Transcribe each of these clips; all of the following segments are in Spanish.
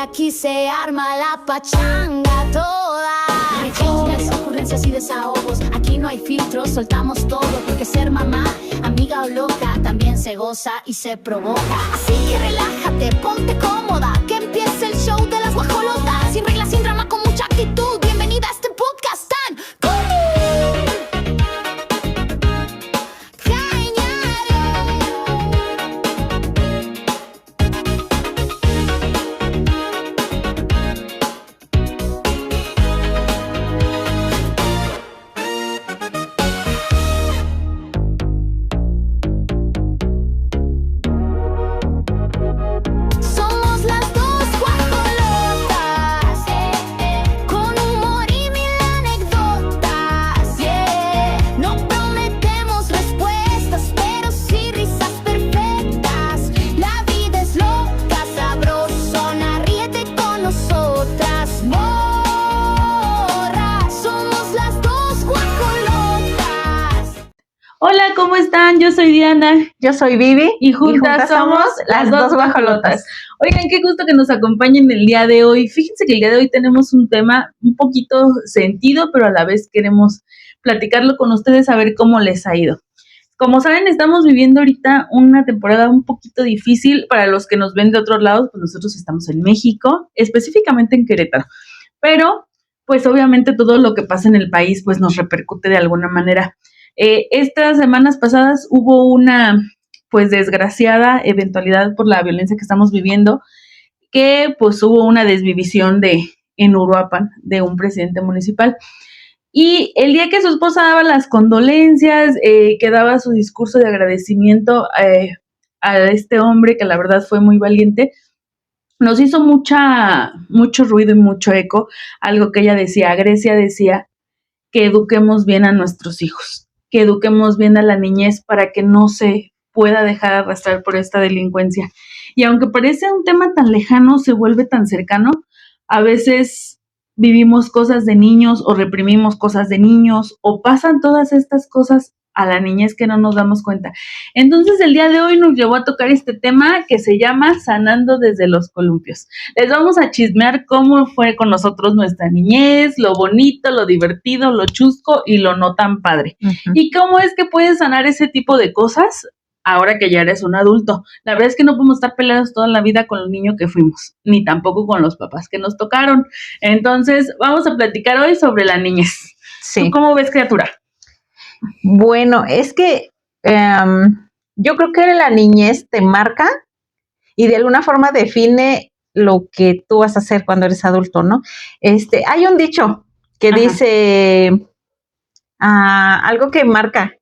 aquí se arma la pachanga toda. Hay chismes, ocurrencias y desahogos. Aquí no hay filtros, soltamos todo. Porque ser mamá, amiga o loca, también se goza y se provoca. Así que relájate, ponte cómoda, que empiece el show de las guajolotas. Sin reglas, sin drama, con mucha actitud. Bienvenida a este podcast tan cool. Hola, ¿cómo están? Yo soy Diana. Yo soy Vivi. Y juntas somos las dos guajolotas. Oigan, qué gusto que nos acompañen el día de hoy. Fíjense que el día de hoy tenemos un tema un poquito sentido, pero a la vez queremos platicarlo con ustedes, a ver cómo les ha ido. Como saben, estamos viviendo ahorita una temporada un poquito difícil. Para los que nos ven de otros lados, pues nosotros estamos en México, específicamente en Querétaro. Pero, pues obviamente todo lo que pasa en el país, pues nos repercute de alguna manera. Estas semanas pasadas hubo una, pues, desgraciada eventualidad por la violencia que estamos viviendo, que pues hubo una desvivisión en Uruapan de un presidente municipal. Y el día que su esposa daba las condolencias, que daba su discurso de agradecimiento a este hombre, que la verdad fue muy valiente, nos hizo mucho ruido y mucho eco, algo que ella decía. Grecia decía que eduquemos bien a nuestros hijos, que eduquemos bien a la niñez para que no se pueda dejar arrastrar por esta delincuencia. Y aunque parece un tema tan lejano, se vuelve tan cercano. A veces vivimos cosas de niños o reprimimos cosas de niños o pasan todas estas cosas a la niñez que no nos damos cuenta. Entonces el día de hoy nos llevó a tocar este tema que se llama Sanando desde los columpios. Les vamos a chismear cómo fue con nosotros nuestra niñez, lo bonito, lo divertido, lo chusco y lo no tan padre. Uh-huh. Y cómo es que puedes sanar ese tipo de cosas ahora que ya eres un adulto. La verdad es que no podemos estar peleados toda la vida con el niño que fuimos, ni tampoco con los papás que nos tocaron. Entonces vamos a platicar hoy sobre la niñez. Sí. ¿Tú cómo ves, criatura? Bueno, es que yo creo que la niñez te marca y de alguna forma define lo que tú vas a hacer cuando eres adulto, ¿no? Hay un dicho que Ajá. dice algo que marca.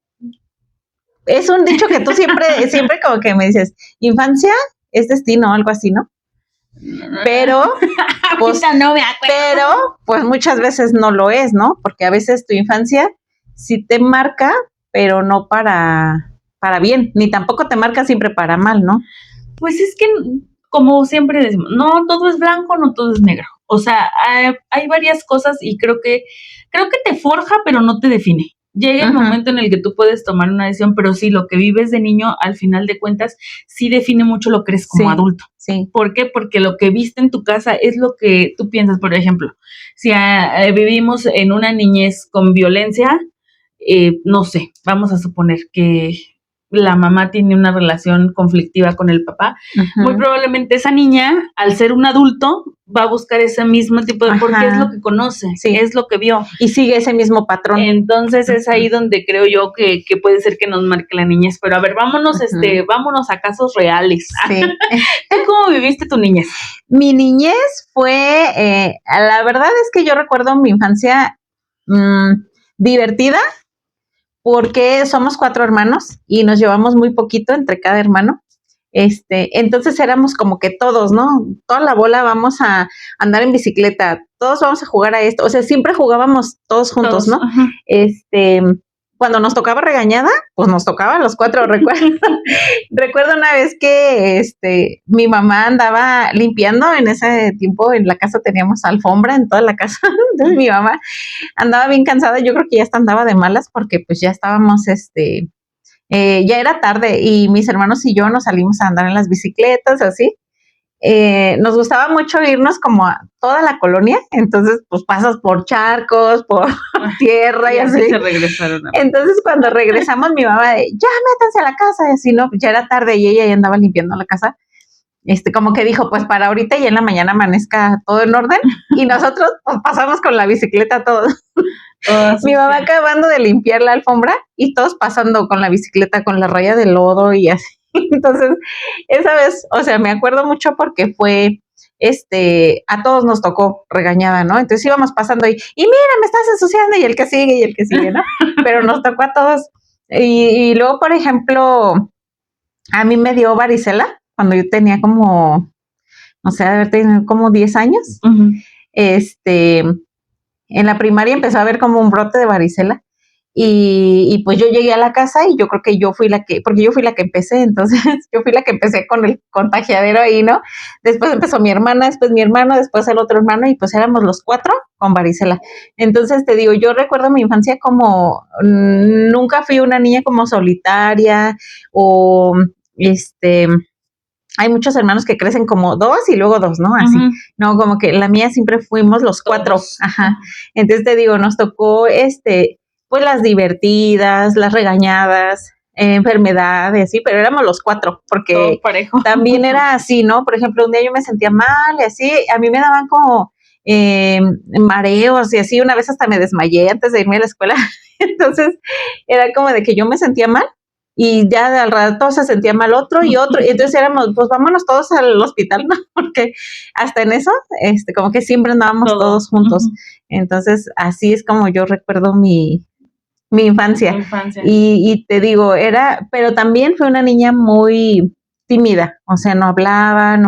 Es un dicho que tú siempre como que me dices, infancia es destino, algo así, ¿no? Pero, pues, no me acuerdo. Pero, pues muchas veces no lo es, ¿no? Porque a veces tu infancia sí te marca, pero no para bien, ni tampoco te marca siempre para mal, ¿no? Pues es que, como siempre decimos, no todo es blanco, no todo es negro. O sea, hay varias cosas y creo que te forja, pero no te define. Llega el momento en el que tú puedes tomar una decisión, pero sí, lo que vives de niño, al final de cuentas, sí define mucho lo que eres como adulto. Sí. ¿Por qué? Porque lo que viste en tu casa es lo que tú piensas. Por ejemplo, si vivimos en una niñez con violencia, no sé, vamos a suponer que la mamá tiene una relación conflictiva con el papá, muy probablemente esa niña, al ser un adulto, va a buscar ese mismo tipo de, porque es lo que conoce, es lo que vio. Y sigue ese mismo patrón. Entonces es ahí donde creo yo que puede ser que nos marque la niñez. Pero a ver, vámonos a casos reales. Sí. ¿Tú cómo viviste tu niñez? Mi niñez fue, la verdad es que yo recuerdo mi infancia divertida, porque somos 4 hermanos y nos llevamos muy poquito entre cada hermano. Entonces éramos como que todos, ¿no? Toda la bola vamos a andar en bicicleta, todos vamos a jugar a esto. O sea, siempre jugábamos todos juntos, ¿no? Ajá. Cuando nos tocaba regañada, pues nos tocaba a los 4, recuerdo una vez que mi mamá andaba limpiando. En ese tiempo en la casa teníamos alfombra en toda la casa, entonces mi mamá andaba bien cansada, yo creo que ya hasta andaba de malas porque pues ya estábamos, ya era tarde y mis hermanos y yo nos salimos a andar en las bicicletas, así, nos gustaba mucho irnos como a toda la colonia, entonces pues pasas por charcos, por tierra y así. Se regresaron. Entonces cuando regresamos mi mamá de, ya métanse a la casa, y así, ¿no? Ya era tarde y ella ya andaba limpiando la casa. Como que dijo, pues para ahorita y en la mañana amanezca todo en orden, y nosotros pues pasamos con la bicicleta todos. Mi mamá acabando de limpiar la alfombra y todos pasando con la bicicleta con la raya de lodo y así. Entonces, esa vez, o sea, me acuerdo mucho porque fue, a todos nos tocó regañada, ¿no? Entonces íbamos pasando y mira, me estás ensuciando, y el que sigue, ¿no? Pero nos tocó a todos. Y luego, por ejemplo, a mí me dio varicela cuando yo tenía como, no sé, haber tenido como 10 años. Uh-huh. En la primaria empezó a haber como un brote de varicela y pues yo llegué a la casa y yo creo que porque yo fui la que empecé, entonces yo fui la que empecé con el contagiadero ahí, ¿no? Después empezó mi hermana, después mi hermano, después el otro hermano y pues éramos los 4 con varicela. Entonces te digo, yo recuerdo mi infancia como nunca fui una niña como solitaria o hay muchos hermanos que crecen como 2 y luego 2, ¿no? Así, uh-huh. No, como que la mía siempre fuimos los 4, ajá. Entonces te digo, nos tocó, pues las divertidas, las regañadas, enfermedades, sí, pero éramos los 4, porque también era así, ¿no? Por ejemplo, un día yo me sentía mal y así, a mí me daban como mareos y así, una vez hasta me desmayé antes de irme a la escuela, entonces era como de que yo me sentía mal, y ya al rato se sentía mal otro, y entonces éramos, pues vámonos todos al hospital, ¿no? Porque hasta en eso, como que siempre andábamos todos juntos. Uh-huh. Entonces, así es como yo recuerdo mi infancia. Y te digo, pero también fue una niña muy tímida, o sea, no hablaba,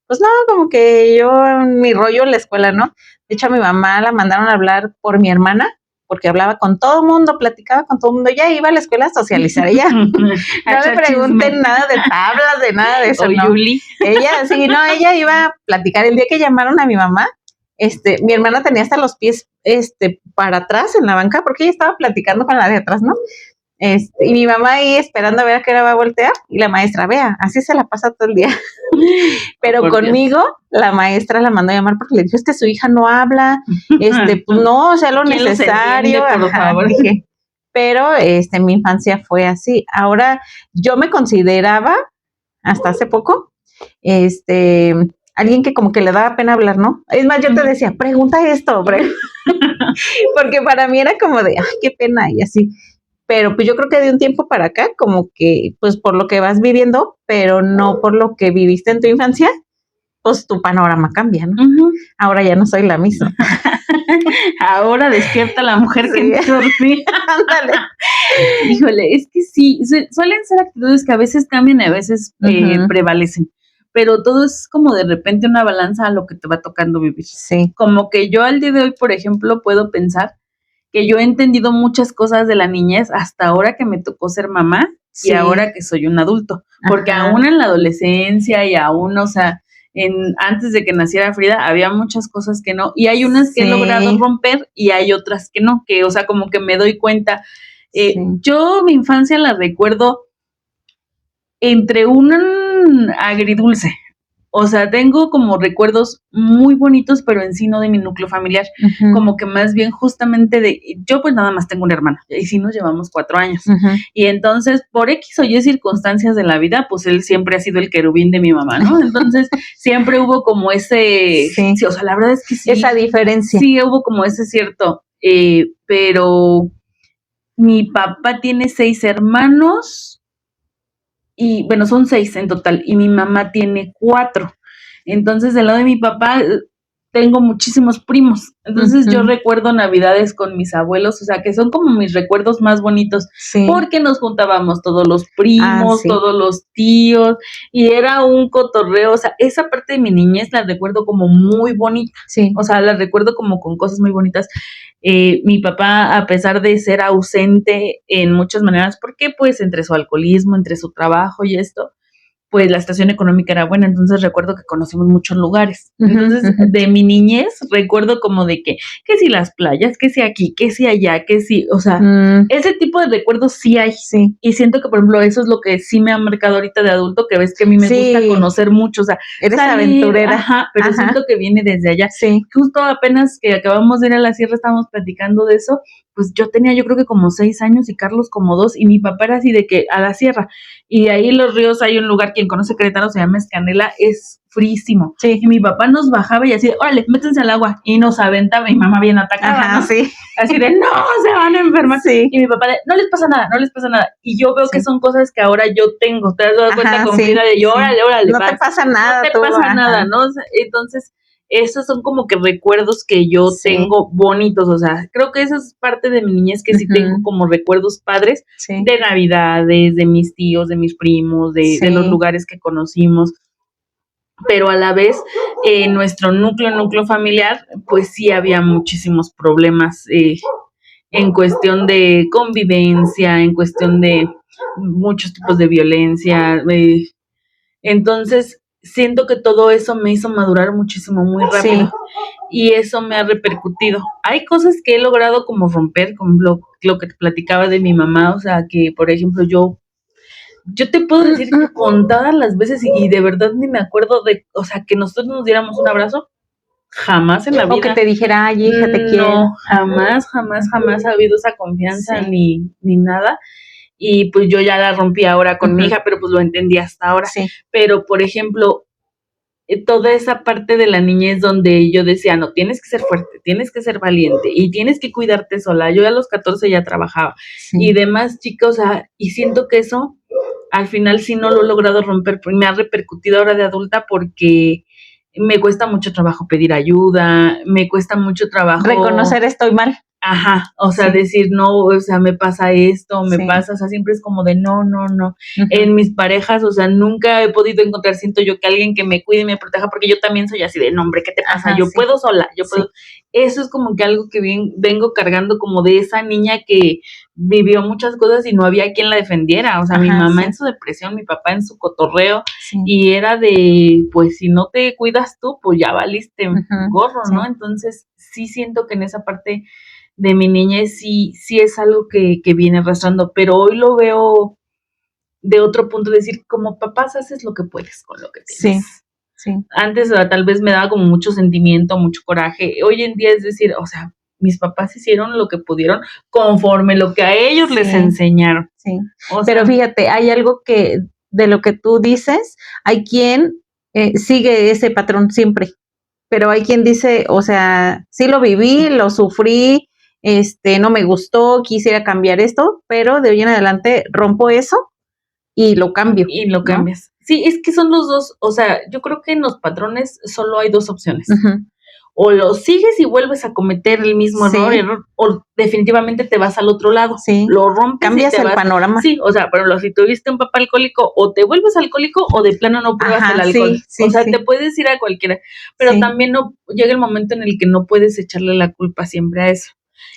pues no, como que yo, mi rollo en la escuela, ¿no? De hecho, a mi mamá la mandaron a hablar por mi hermana, porque hablaba con todo el mundo, platicaba con todo el mundo, ya iba a la escuela a socializar, ella no me pregunten nada de tablas, de nada de eso, no. Yuli. Ella iba a platicar. El día que llamaron a mi mamá, mi hermana tenía hasta los pies, para atrás en la banca, porque ella estaba platicando con la de atrás, ¿no? Y mi mamá ahí esperando a ver a qué hora va a voltear, y la maestra, vea, así se la pasa todo el día. Pero conmigo, la maestra la mandó a llamar porque le dijo, es que su hija no habla, pues no, o sea, lo necesario. Entiende, por favor. Dije, pero mi infancia fue así. Ahora, yo me consideraba, hasta hace poco, alguien que como que le daba pena hablar, ¿no? Es más, yo te decía, pregunta esto, porque para mí era como de, ay, qué pena, y así. Pero pues yo creo que de un tiempo para acá, como que, pues por lo que vas viviendo, pero no por lo que viviste en tu infancia, pues tu panorama cambia, ¿no? Uh-huh. Ahora ya no soy la misma. Ahora despierta la mujer que dormía. Ándale. Híjole, es que sí, suelen ser actitudes que a veces cambian y a veces uh-huh. Prevalecen. Pero todo es como de repente una balanza a lo que te va tocando vivir. Sí. Como que yo al día de hoy, por ejemplo, puedo pensar que yo he entendido muchas cosas de la niñez hasta ahora que me tocó ser mamá, sí. Y ahora que soy un adulto. Porque ajá. Aún en la adolescencia y aún, o sea, antes de que naciera Frida, había muchas cosas que no. Y hay unas que sí. He logrado romper y hay otras que no, que, o sea, como que me doy cuenta. Sí. Yo mi infancia la recuerdo entre un agridulce. O sea, tengo como recuerdos muy bonitos, pero en sí no de mi núcleo familiar. Uh-huh. Como que más bien justamente yo pues nada más tengo una hermana, y sí nos llevamos 4 años. Uh-huh. Y entonces, por X o Y circunstancias de la vida, pues él siempre ha sido el querubín de mi mamá, ¿no? Entonces, siempre hubo como ese... Sí. Sí, o sea, la verdad es que sí. Esa diferencia. Sí, hubo como ese cierto... pero mi papá tiene 6 hermanos... Y bueno, son 6 en total, y mi mamá tiene 4. Entonces, del lado de mi papá, tengo muchísimos primos. Entonces, uh-huh. Yo recuerdo Navidades con mis abuelos, o sea, que son como mis recuerdos más bonitos, sí. Porque nos juntábamos todos los primos, sí. Todos los tíos, y era un cotorreo. O sea, esa parte de mi niñez la recuerdo como muy bonita. Sí. O sea, la recuerdo como con cosas muy bonitas. Mi papá, a pesar de ser ausente en muchas maneras, porque pues entre su alcoholismo, entre su trabajo y esto, pues la situación económica era buena, entonces recuerdo que conocimos muchos lugares. Ujú, Entonces, ujú. de mi niñez, recuerdo como de que si las playas, que si aquí, que si allá, que si, o sea, ese tipo de recuerdos sí hay. Sí, Y siento que, por ejemplo, eso es lo que sí me ha marcado ahorita de adulto, que ves que a mí me gusta sí, conocer mucho, o sea, eres salir, aventurera. ajá, pero Ajá, siento que viene desde allá. sí, Justo apenas que acabamos de ir a la sierra, estábamos platicando de eso, pues yo tenía yo creo que como 6 años y Carlos como 2, y mi papá era así de que a la sierra, y ahí en los ríos hay un lugar, quien conoce Querétaro se llama Escanela, es frísimo, sí, y mi papá nos bajaba y así, órale, métanse al agua, y nos aventaba, mi mamá bien atacada, ajá, ¿no? sí, Así de, no, se van a enfermar, sí, y mi papá de, no les pasa nada, no les pasa nada, y yo veo que sí, son cosas que ahora yo tengo, te has dado cuenta ajá, con sí, Frida de yo, sí. órale, órale, No te vas, pasa no nada, te tú, pasa nada, ajá, ¿no? O sea, entonces, esos son como que recuerdos que yo sí, tengo bonitos, o sea, creo que eso es parte de mi niñez que sí tengo ujú, como recuerdos padres sí, de Navidades, de mis tíos, de mis primos, de los sí, lugares que conocimos, pero a la vez nuestro núcleo familiar, pues sí había muchísimos problemas en cuestión de convivencia, en cuestión de muchos tipos de violencia, entonces siento que todo eso me hizo madurar muchísimo, muy rápido. sí, Y eso me ha repercutido. Hay cosas que he logrado como romper, como lo que te platicaba de mi mamá, o sea, que por ejemplo yo te puedo decir que contadas las veces y de verdad ni me acuerdo de, o sea, que nosotros nos diéramos un abrazo, jamás en la o que vida. te dijera, ay, hija, te quiero, No, jamás, jamás, jamás ha habido esa confianza sí, ni nada. Y pues yo ya la rompí ahora con mi ujú, hija, pero pues lo entendí hasta ahora. sí, Pero, por ejemplo, toda esa parte de la niñez donde yo decía, no, tienes que ser fuerte, tienes que ser valiente y tienes que cuidarte sola. Yo a los 14 ya trabajaba y sí, demás, chicos, o sea, y siento que eso al final sí no lo he logrado romper, me ha repercutido ahora de adulta porque me cuesta mucho trabajo pedir ayuda, me cuesta mucho trabajo. reconocer estoy mal, Ajá, o sea, sí, decir, no, o sea, me pasa esto, me sí, pasa, o sea, siempre es como de no, no, no. ujú, En mis parejas, o sea, nunca he podido encontrar, siento yo, que alguien que me cuide y me proteja, porque yo también soy así de, no, hombre, ¿qué te pasa? ajá, Yo sí, puedo sola, yo sí, puedo. Eso es como que algo que vengo cargando como de esa niña que vivió muchas cosas y no había quien la defendiera, o sea, mi ajá, mamá en sí, su depresión, mi papá en su cotorreo, sí, y era de, pues, si no te cuidas tú, pues ya valiste ujú, gorro, sí, ¿no? Entonces, sí siento que en esa parte de mi niñez sí es algo que viene arrastrando, pero hoy lo veo de otro punto, decir, como papás haces lo que puedes con lo que sí, tienes. sí, Antes tal vez me daba como mucho sentimiento, mucho coraje. Hoy en día es decir, o sea, mis papás hicieron lo que pudieron conforme lo que a ellos les sí, enseñaron. sí. O Pero sea, fíjate, hay algo que de lo que tú dices, hay quien sigue ese patrón siempre, pero hay quien dice, o sea, sí lo viví, lo sufrí, no me gustó, quisiera cambiar esto, pero de hoy en adelante rompo eso y lo cambio, y lo ¿no? cambias. Sí, es que son los dos, o sea, yo creo que en los patrones solo hay dos opciones. Ujú, O lo sigues y vuelves a cometer el mismo sí, o definitivamente te vas al otro lado, sí, lo rompes y cambias te el vas. panorama. Sí, o sea, por ejemplo, si tuviste un papá alcohólico, o te vuelves alcohólico o de plano no pruebas el Ajá, alcohol. sí, O sí, sea, te sí, puedes ir a cualquiera, pero sí, también no llega el momento en el que no puedes echarle la culpa siempre a eso.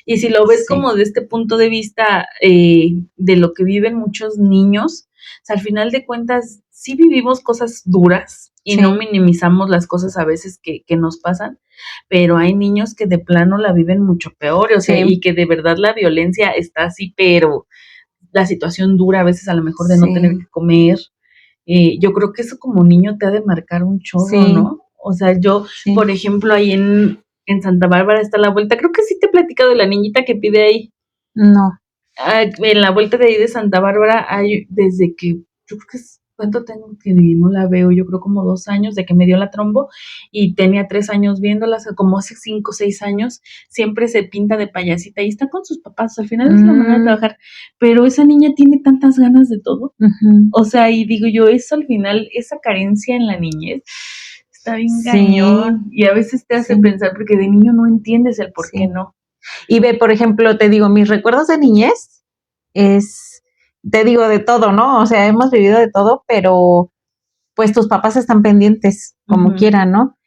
Y si lo ves sí, como de este punto de vista de lo que viven muchos niños, o sea, al final de cuentas, sí vivimos cosas duras y no sí, minimizamos las cosas a veces que nos pasan, pero hay niños que de plano la viven mucho peor, o sea, sí, y que de verdad la violencia está así, pero la situación dura a veces a lo mejor de no tener sí, que comer. Yo creo que eso como niño te ha de marcar un chorro, sí, ¿no? O sea, yo, sí, por ejemplo, ahí en Santa Bárbara está la vuelta, creo que sí te he platicado de la niñita que pide ahí. no, En la vuelta de ahí de Santa Bárbara hay desde que, yo creo que es, ¿cuánto tengo que no la veo? Yo creo como 2 años de que me dio la trombo y tenía 3 años viéndolas, como hace 5 o 6 años, siempre se pinta de payasita y está con sus papás, al final es la manera de trabajar, pero esa niña tiene tantas ganas de todo, ujú, o sea, y digo yo, eso al final, esa carencia en la niñez, está bien sí, cañón y a veces te hace sí, pensar porque de niño no entiendes el por qué sí. no. Y ve, por ejemplo, te digo, mis recuerdos de niñez es, te digo, de todo, ¿no? O sea, hemos vivido de todo, pero pues tus papás están pendientes, como Ujú, quieran, ¿no?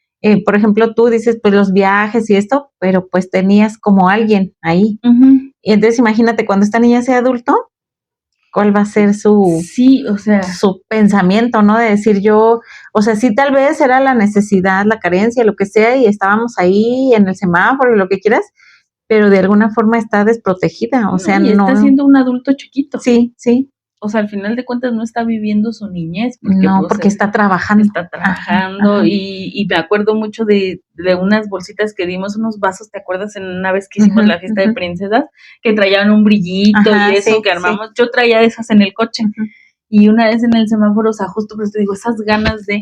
Por ejemplo, tú dices, pues los viajes y esto, pero pues tenías como alguien ahí. ujú. Y entonces imagínate cuando esta niña sea adulto, cuál va a ser su pensamiento, ¿no? De decir yo, o sea, sí, tal vez era la necesidad, la carencia, lo que sea, y estábamos ahí en el semáforo y lo que quieras, pero de alguna forma está desprotegida, o sea, y no. Está siendo un adulto chiquito. Sí. O sea, al final de cuentas no está viviendo su niñez. Porque, no, porque está trabajando. Ajá. Y me acuerdo mucho de unas bolsitas que dimos, unos vasos, ¿te acuerdas? En una vez que hicimos la fiesta de princesas, que traían un brillito y eso que armamos. Sí. Yo traía de esas en el coche. Y una vez en el semáforo, o sea, justo pues te digo, esas ganas de,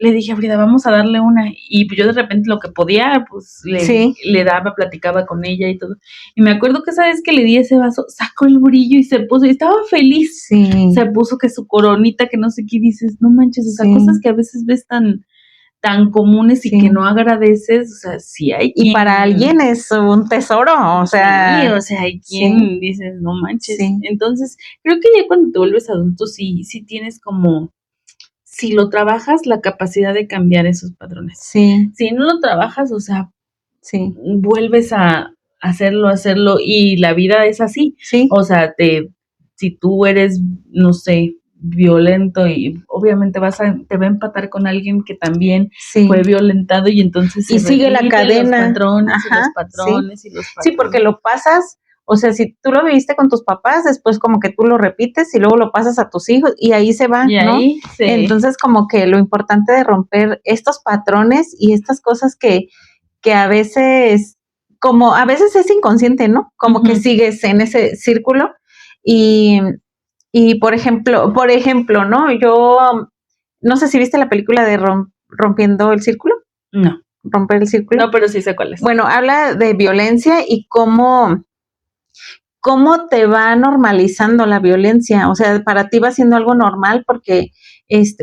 le dije a Frida, vamos a darle una, y pues yo de repente lo que podía, pues le daba, platicaba con ella y todo, y me acuerdo que esa vez que le di ese vaso, sacó el brillo y se puso, y estaba feliz, se puso que su coronita, que no sé qué, dices, no manches, o sea, cosas que a veces ves tan comunes y que no agradeces, o sea, sí hay quien... Y para alguien es un tesoro, o sea... Sí, o sea, hay quien dices, no manches. Entonces, creo que ya cuando te vuelves adulto, sí tienes como... Si lo trabajas, la capacidad de cambiar esos patrones. Sí. Si no lo trabajas, o sea, vuelves a hacerlo, y la vida es así. Sí. O sea, si tú eres, no sé, violento, y obviamente te va a empatar con alguien que también fue violentado, y entonces y sigue la cadena. Los patrones, y los patrones, y los patrones. Sí, porque lo pasas. O sea, si tú lo viviste con tus papás, después como que tú lo repites y luego lo pasas a tus hijos y ahí se va, ¿no? Entonces como que lo importante de romper estos patrones y estas cosas que a veces, como a veces es inconsciente, ¿no? Como que sigues en ese círculo y por ejemplo, ¿no? Yo no sé si viste la película de Rompiendo el Círculo. No. Romper el Círculo. No, pero sí sé cuál es. Bueno, habla de violencia y cómo te va normalizando la violencia, o sea, para ti va siendo algo normal porque,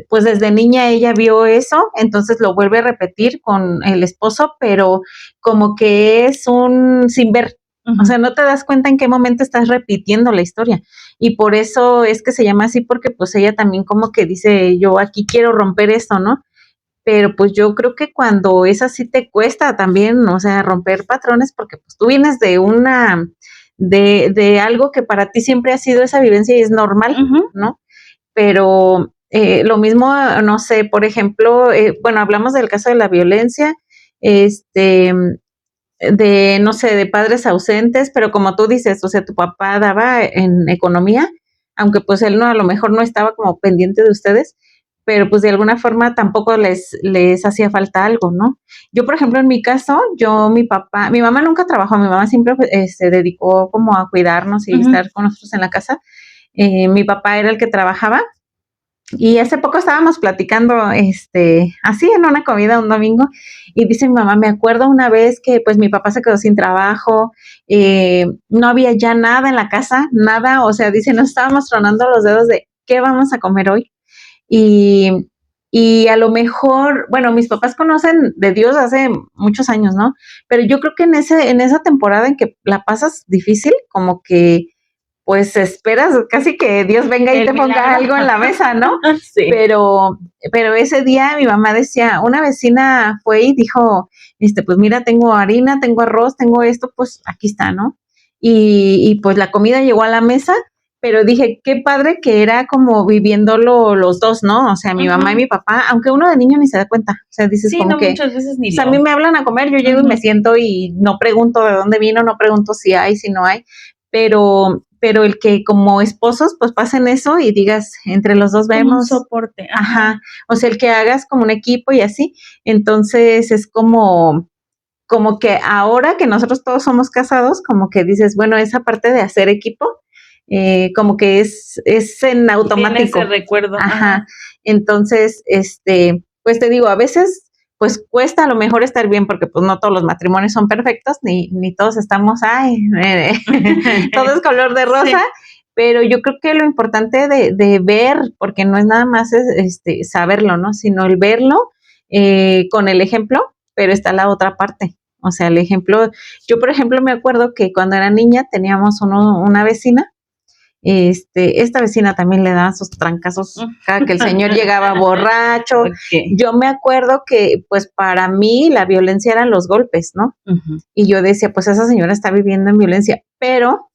pues desde niña ella vio eso, entonces lo vuelve a repetir con el esposo, pero como que es un sin ver, o sea, no te das cuenta en qué momento estás repitiendo la historia, y por eso es que se llama así, porque pues ella también como que dice, yo aquí quiero romper esto, ¿no? Pero pues yo creo que cuando es así te cuesta también, o sea, romper patrones, porque pues tú vienes de de algo que para ti siempre ha sido esa vivencia y es normal, ¿no? Pero lo mismo, no sé, por ejemplo, bueno, hablamos del caso de la violencia, no sé, de padres ausentes, pero como tú dices, o sea, tu papá daba en economía, aunque pues él a lo mejor no estaba como pendiente de ustedes, pero pues de alguna forma tampoco les hacía falta algo, ¿no? Yo, por ejemplo, en mi caso, mi mamá nunca trabajó, mi mamá siempre se dedicó como a cuidarnos y estar con nosotros en la casa. Mi papá era el que trabajaba, y hace poco estábamos platicando, así en una comida un domingo, y dice mi mamá, me acuerdo una vez que pues mi papá se quedó sin trabajo, no había ya nada en la casa, nada, o sea, dice, nos estábamos tronando los dedos de qué vamos a comer hoy. Y a lo mejor, bueno, mis papás conocen de Dios hace muchos años, ¿no? Pero yo creo que en esa temporada en que la pasas difícil, como que pues esperas casi que Dios venga y te ponga algo en la mesa, ¿no? Sí. Pero ese día mi mamá decía, una vecina fue y dijo, pues mira, tengo harina, tengo arroz, tengo esto, pues aquí está, ¿no? Y pues la comida llegó a la mesa, pero dije, qué padre que era como viviéndolo los dos, ¿no? O sea, mi mamá y mi papá, aunque uno de niño ni se da cuenta. O sea, dices como que... muchas veces ni o sea, a mí me hablan a comer, yo llego y me siento y no pregunto de dónde vino, no pregunto si hay, si no hay, pero el que como esposos pues pasen eso y digas, entre los dos vemos... un soporte. Ajá. O sea, el que hagas como un equipo y así. Entonces es como que ahora que nosotros todos somos casados, como que dices, bueno, esa parte de hacer equipo, como que es en automático. Tiene ese recuerdo. Ajá. Entonces, pues te digo, a veces pues cuesta a lo mejor estar bien, porque pues no todos los matrimonios son perfectos, ni todos estamos, todo es color de rosa, sí. Pero yo creo que lo importante de ver, porque no es nada más saberlo, ¿no? Sino el verlo con el ejemplo, pero está la otra parte. O sea, el ejemplo, yo por ejemplo me acuerdo que cuando era niña teníamos una vecina, esta vecina también le daban sus trancazos cada que el señor llegaba borracho. Okay. Yo me acuerdo que pues para mí la violencia eran los golpes, ¿no? Y yo decía, pues esa señora está viviendo en violencia, pero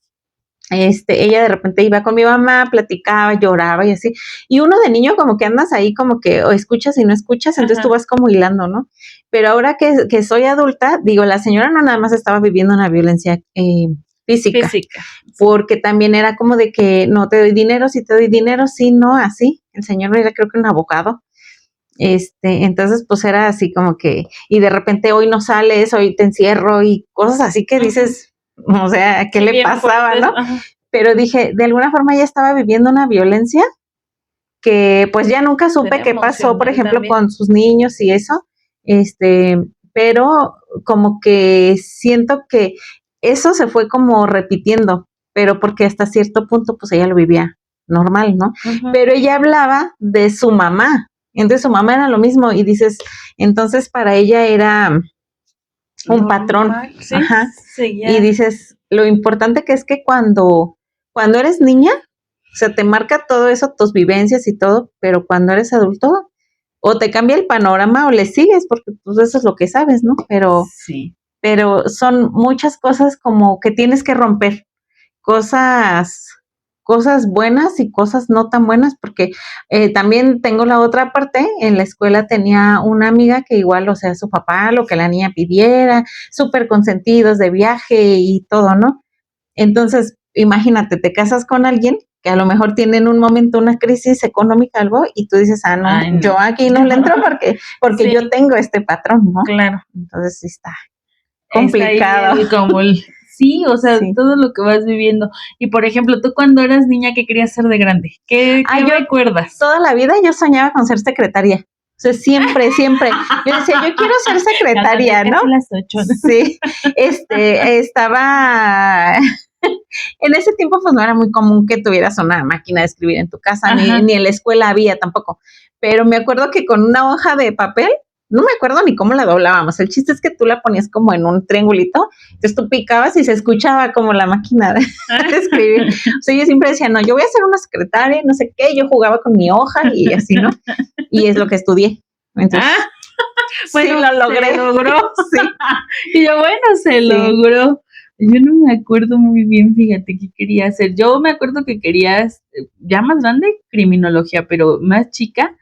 ella de repente iba con mi mamá, platicaba, lloraba y así. Y uno de niño como que andas ahí como que o escuchas y no escuchas, entonces tú vas como hilando, ¿no? Pero ahora que soy adulta, digo, la señora no nada más estaba viviendo una violencia física, porque también era como de que no te doy dinero, si te doy dinero, sí, no, así. El señor era creo que un abogado. Entonces pues era así como que, y de repente hoy no sales, hoy te encierro y cosas así que dices, o sea, ¿qué le pasaba, no? Pero dije, de alguna forma ella estaba viviendo una violencia que pues ya nunca supe qué pasó, por ejemplo, también con sus niños y eso, pero como que siento que eso se fue como repitiendo, pero porque hasta cierto punto pues ella lo vivía normal, ¿no? Pero ella hablaba de su mamá, entonces su mamá era lo mismo y dices, entonces para ella era un patrón, ¿sí? Y dices, lo importante que es que cuando eres niña, o sea, te marca todo eso, tus vivencias y todo, pero cuando eres adulto, o te cambia el panorama o le sigues, porque pues eso es lo que sabes, ¿no? Pero son muchas cosas como que tienes que romper, cosas buenas y cosas no tan buenas, porque también tengo la otra parte, en la escuela tenía una amiga que igual, o sea, su papá, lo que la niña pidiera, súper consentidos de viaje y todo, ¿no? Entonces, imagínate, te casas con alguien que a lo mejor tiene en un momento una crisis económica, algo, y tú dices, no, yo aquí no le entro porque sí, yo tengo este patrón, ¿no? Claro. Entonces sí está complicado. Está como sí, o sea, sí, todo lo que vas viviendo. Y por ejemplo, tú cuando eras niña, ¿qué querías ser de grande? ¿Qué recuerdas? Toda la vida yo soñaba con ser secretaria. O sea, siempre. Yo decía, yo quiero ser secretaria, ¿no? Las 8. Sí, estaba... En ese tiempo, pues, no era muy común que tuvieras una máquina de escribir en tu casa, ni en la escuela había tampoco. Pero me acuerdo que con una hoja de papel, no me acuerdo ni cómo la doblábamos. El chiste es que tú la ponías como en un triangulito, entonces tú picabas y se escuchaba como la máquina de escribir. O sea, yo siempre decía, no, yo voy a ser una secretaria, no sé qué, yo jugaba con mi hoja y así, ¿no? Y es lo que estudié. Entonces, bueno, sí, lo logré. Se logró. Sí. Y yo, bueno, se logró. Yo no me acuerdo muy bien, fíjate, qué quería hacer. Yo me acuerdo que quería, ya más grande, criminología, pero más chica,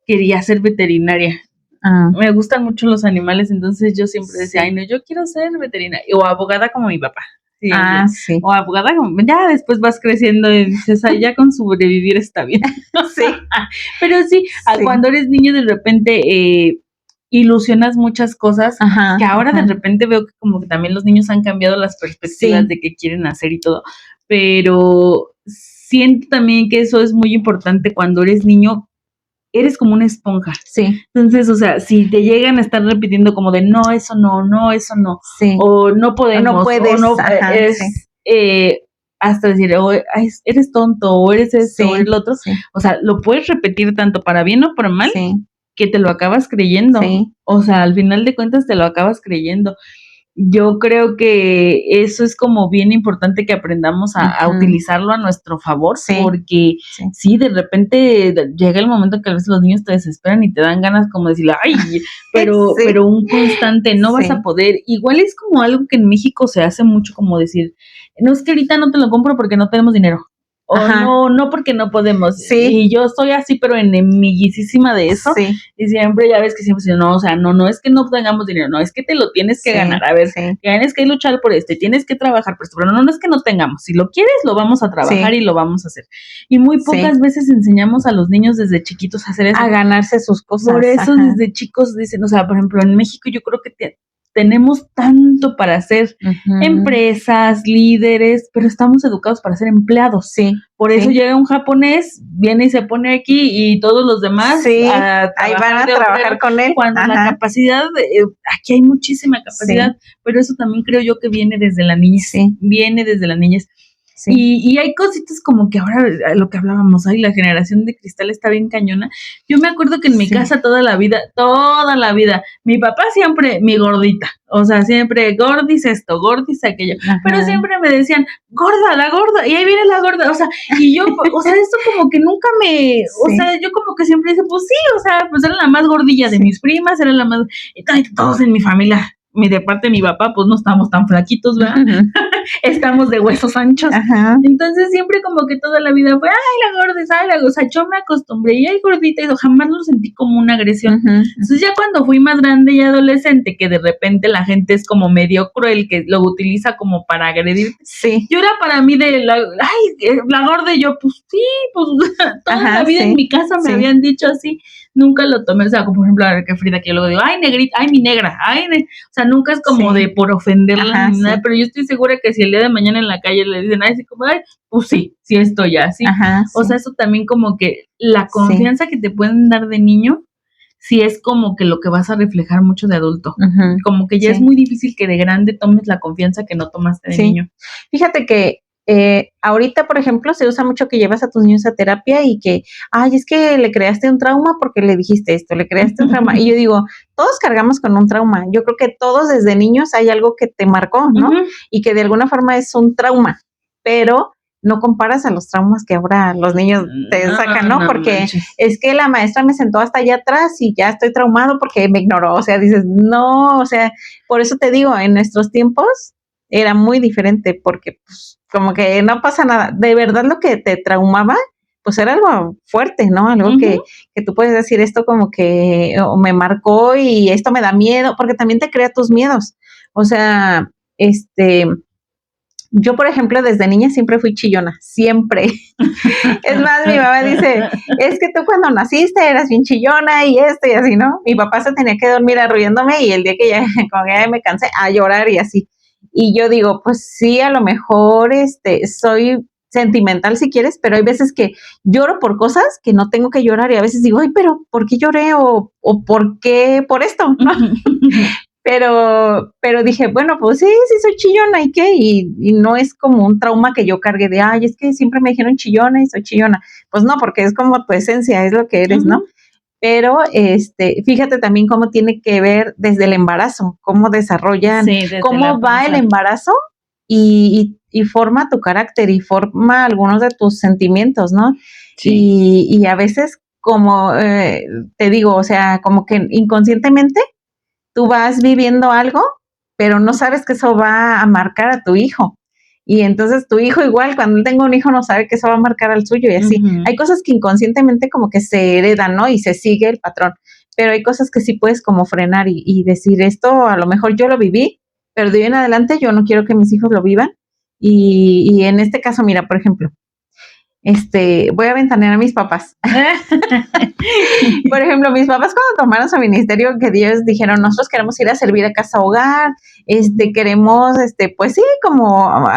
quería ser veterinaria. Me gustan mucho los animales, entonces yo siempre decía, ay, no, yo quiero ser veterinaria, o abogada como mi papá. Sí. O abogada, ya después vas creciendo y dices, ay, ya con sobrevivir está bien. Sí. Pero sí, cuando eres niño de repente ilusionas muchas cosas, que ahora de repente veo que como que también los niños han cambiado las perspectivas de qué quieren hacer y todo, pero siento también que eso es muy importante cuando eres niño, eres como una esponja. Sí. Entonces, o sea, si te llegan a estar repitiendo como de no, eso no, eso no, o no podemos, no puedes, o no, hasta decir, eres tonto, o eres esto, o eres lo otro, o sea, lo puedes repetir tanto para bien o para mal, que te lo acabas creyendo. O sea, al final de cuentas te lo acabas creyendo. Yo creo que eso es como bien importante que aprendamos a utilizarlo a nuestro favor, porque sí, de repente llega el momento en que a veces los niños te desesperan y te dan ganas como de decirle, ay, pero un constante, no vas a poder. Igual es como algo que en México se hace mucho, como decir, no, es que ahorita no te lo compro porque no tenemos dinero. O no porque no podemos. Y yo soy así, pero enemiguísima de eso. Y siempre, ya ves que siempre dicen, no, o sea, no es que no tengamos dinero, no, es que te lo tienes que ganar. A ver, tienes que luchar por esto, tienes que trabajar por esto, pero no es que no tengamos. Si lo quieres, lo vamos a trabajar y lo vamos a hacer. Y muy pocas veces enseñamos a los niños desde chiquitos a hacer eso. A ganarse sus cosas. Por eso desde chicos dicen, o sea, por ejemplo, en México yo creo que tenemos tanto para hacer empresas, líderes, pero estamos educados para ser empleados. Por eso llega un japonés, viene y se pone aquí y todos los demás ahí van a trabajar con él. Cuando la capacidad, aquí hay muchísima capacidad, pero eso también creo yo que viene desde la niñez. Viene desde la niñez. Y hay cositas como que ahora, lo que hablábamos, la generación de cristal está bien cañona. Yo me acuerdo que en mi casa toda la vida, mi papá siempre, mi gordita, o sea, siempre, gordis esto, gordis aquello, pero siempre me decían, gorda, la gorda, y ahí viene la gorda, o sea, y yo, o sea, esto como que nunca o sea, yo como que siempre dije, pues sí, o sea, pues era la más gordilla de mis primas, era la más, y todos en mi familia, de parte de mi papá, pues no estamos tan flaquitos, ¿verdad? Estamos de huesos anchos. Ajá. Entonces siempre como que toda la vida fue, ay, la gorda, ay, o sea, yo me acostumbré y ay, gordita, y jamás lo sentí como una agresión. Entonces ya cuando fui más grande y adolescente, que de repente la gente es como medio cruel, que lo utiliza como para agredir. Sí. Yo era para mí de la gorda, y yo, pues sí, pues toda la vida en mi casa me habían dicho así, nunca lo tomé, o sea, como por ejemplo, a ver que Frida, que yo luego digo, ay, negrita, ay, mi negra, ay, o sea, nunca es como de por ofenderla ni nada, pero yo estoy segura que si el día de mañana en la calle le dicen, ay, así como, ay, pues sí estoy así. O sea, eso también como que la confianza que te pueden dar de niño, sí es como que lo que vas a reflejar mucho de adulto. Como que ya es muy difícil que de grande tomes la confianza que no tomaste de niño. Fíjate que ahorita, por ejemplo, se usa mucho que llevas a tus niños a terapia y que, ay, es que le creaste un trauma porque le dijiste esto, le creaste un trauma. Y yo digo, todos cargamos con un trauma. Yo creo que todos desde niños hay algo que te marcó, ¿no? Y que de alguna forma es un trauma, pero no comparas a los traumas que ahora los niños te sacan, ¿no? Porque es que la maestra me sentó hasta allá atrás y ya estoy traumado porque me ignoró. O sea, dices, no, o sea, por eso te digo, en nuestros tiempos era muy diferente porque pues como que no pasa nada. De verdad lo que te traumaba, pues era algo fuerte, ¿no? Algo que tú puedes decir esto como que me marcó y esto me da miedo, porque también te crea tus miedos. O sea, yo, por ejemplo, desde niña siempre fui chillona, siempre. Es más, mi mamá dice, es que tú cuando naciste eras bien chillona y esto y así, ¿no? Mi papá se tenía que dormir arrullándome y el día que ya, como que ya me cansé, a llorar y así. Y yo digo, pues sí, a lo mejor soy sentimental si quieres, pero hay veces que lloro por cosas que no tengo que llorar y a veces digo, ay, pero ¿por qué lloré? O ¿por qué? Por esto, ¿no? Pero dije, bueno, pues sí soy chillona, ¿y qué? Y no es como un trauma que yo cargue de, ay, es que siempre me dijeron chillona y soy chillona. Pues no, porque es como tu esencia, es lo que eres, ¿no? Pero fíjate también cómo tiene que ver desde el embarazo, cómo desarrollan, cómo va el embarazo y forma tu carácter y forma algunos de tus sentimientos, ¿no? Sí. Y a veces, como te digo, o sea, como que inconscientemente tú vas viviendo algo, pero no sabes que eso va a marcar a tu hijo. Y entonces tu hijo igual, cuando él tenga un hijo, no sabe que eso va a marcar al suyo y así. Hay cosas que inconscientemente como que se heredan, ¿no? Y se sigue el patrón. Pero hay cosas que sí puedes como frenar y decir, esto a lo mejor yo lo viví, pero de hoy en adelante yo no quiero que mis hijos lo vivan. Y en este caso, mira, por ejemplo, voy a ventanear a mis papás. Por ejemplo, mis papás cuando tomaron su ministerio, que ellos dijeron, nosotros queremos ir a servir a casa hogar, queremos, pues sí, como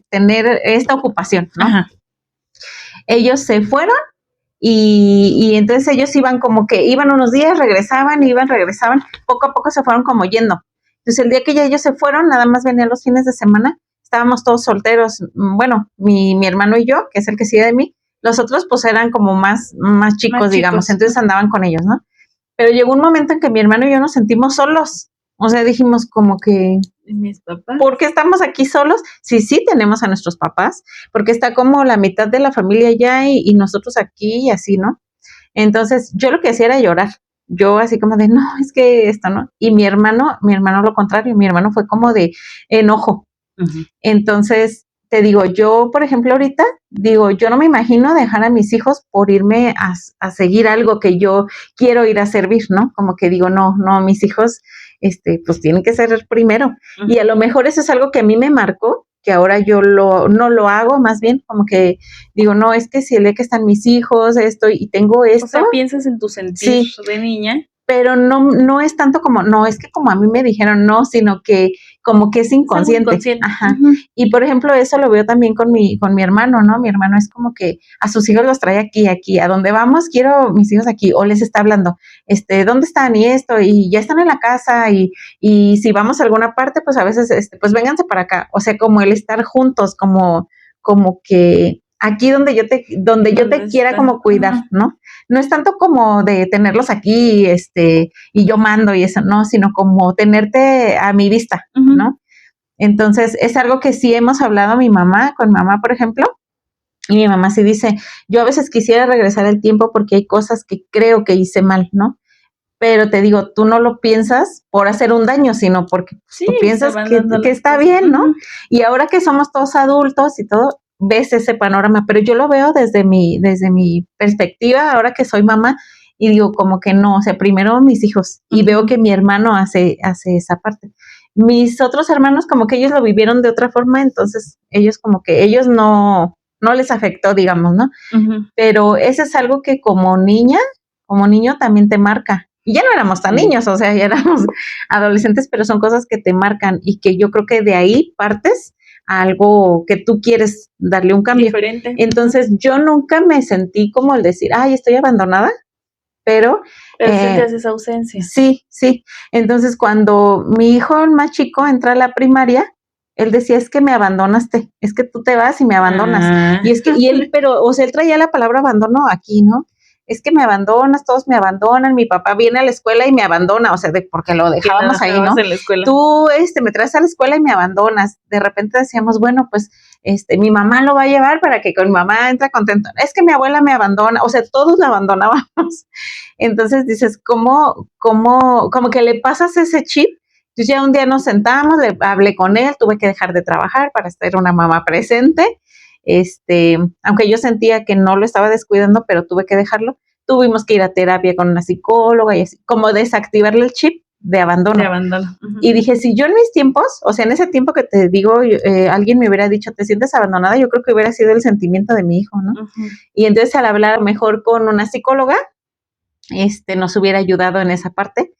tener esta ocupación, ¿no? Ajá. Ellos se fueron y entonces ellos iban como que, iban unos días, regresaban, regresaban, poco a poco se fueron como yendo. Entonces el día que ya ellos se fueron, nada más venían los fines de semana, estábamos todos solteros, bueno, mi hermano y yo, que es el que sigue de mí, los otros pues eran como más chicos, digamos, entonces andaban con ellos, ¿no? Pero llegó un momento en que mi hermano y yo nos sentimos solos, o sea, dijimos como que, ¿mis papás? ¿por qué estamos aquí solos? Sí tenemos a nuestros papás, porque está como la mitad de la familia allá y nosotros aquí y así, ¿no? Entonces yo lo que hacía era llorar. Yo así como de, no, es que esto, ¿no? Y mi hermano lo contrario, mi hermano fue como de enojo. Entonces, te digo, yo, por ejemplo, ahorita, digo, yo no me imagino dejar a mis hijos por irme a seguir algo que yo quiero ir a servir, ¿no? Como que digo, no, mis hijos, pues tienen que ser primero. Y a lo mejor eso es algo que a mí me marcó, que ahora yo no lo hago, más bien como que digo, no, es que si el día que están mis hijos, esto, y tengo esto. O sea, piensas en tu sentir de niña. Pero no es tanto como, no, es que como a mí me dijeron no, sino que como que es inconsciente. Ajá. Y por ejemplo, eso lo veo también con mi hermano, ¿no? Mi hermano es como que a sus hijos los trae aquí, a donde vamos, quiero mis hijos aquí, o les está hablando, ¿dónde están? Y esto, y ya están en la casa, y si vamos a alguna parte, pues a veces, pues vénganse para acá. O sea, como el estar juntos, como que aquí donde yo te quiera como cuidar, ¿no? No es tanto como de tenerlos aquí, y yo mando y eso, no, sino como tenerte a mi vista, ¿no? Entonces, es algo que sí hemos hablado con mi mamá, por ejemplo, y mi mamá sí dice, yo a veces quisiera regresar el tiempo porque hay cosas que creo que hice mal, ¿no? pero te digo, tú no lo piensas por hacer un daño, sino porque tú piensas que está bien, ¿no? Y ahora que somos todos adultos y todo, ves ese panorama, pero yo lo veo desde mi perspectiva, ahora que soy mamá, y digo como que no, o sea, primero mis hijos, y veo que mi hermano hace esa parte. Mis otros hermanos como que ellos lo vivieron de otra forma, entonces ellos como que ellos no les afectó, digamos, ¿no? Pero eso es algo que como niña, como niño también te marca. Y ya no éramos tan niños, o sea, ya éramos adolescentes, pero son cosas que te marcan y que yo creo que de ahí partes a algo que tú quieres darle un cambio. Diferente. Entonces yo nunca me sentí como el decir, ay, estoy abandonada, pero sentías esa ausencia. Sí. Entonces, cuando mi hijo más chico entra a la primaria, él decía, es que me abandonaste, es que tú te vas y me abandonas. Y él, pero, o sea, él traía la palabra abandono aquí, ¿no? Es que me abandonas, todos me abandonan, mi papá viene a la escuela y me abandona, o sea, porque lo dejábamos ahí, ¿no? En la escuela. Tú, me traes a la escuela y me abandonas. De repente decíamos, bueno, pues, mi mamá lo va a llevar para que con mi mamá entra contento. Es que mi abuela me abandona, o sea, todos la abandonábamos. Entonces dices, como que le pasas ese chip. Entonces ya un día nos sentamos, le hablé con él, tuve que dejar de trabajar para ser una mamá presente. Aunque yo sentía que no lo estaba descuidando, pero tuve que dejarlo. Tuvimos que ir a terapia con una psicóloga y así, como desactivarle el chip de abandono. Y dije, si yo en mis tiempos, o sea, en ese tiempo que te digo, alguien me hubiera dicho, ¿te sientes abandonada? Yo creo que hubiera sido el sentimiento de mi hijo, ¿no? Y entonces al hablar mejor con una psicóloga, nos hubiera ayudado en esa parte.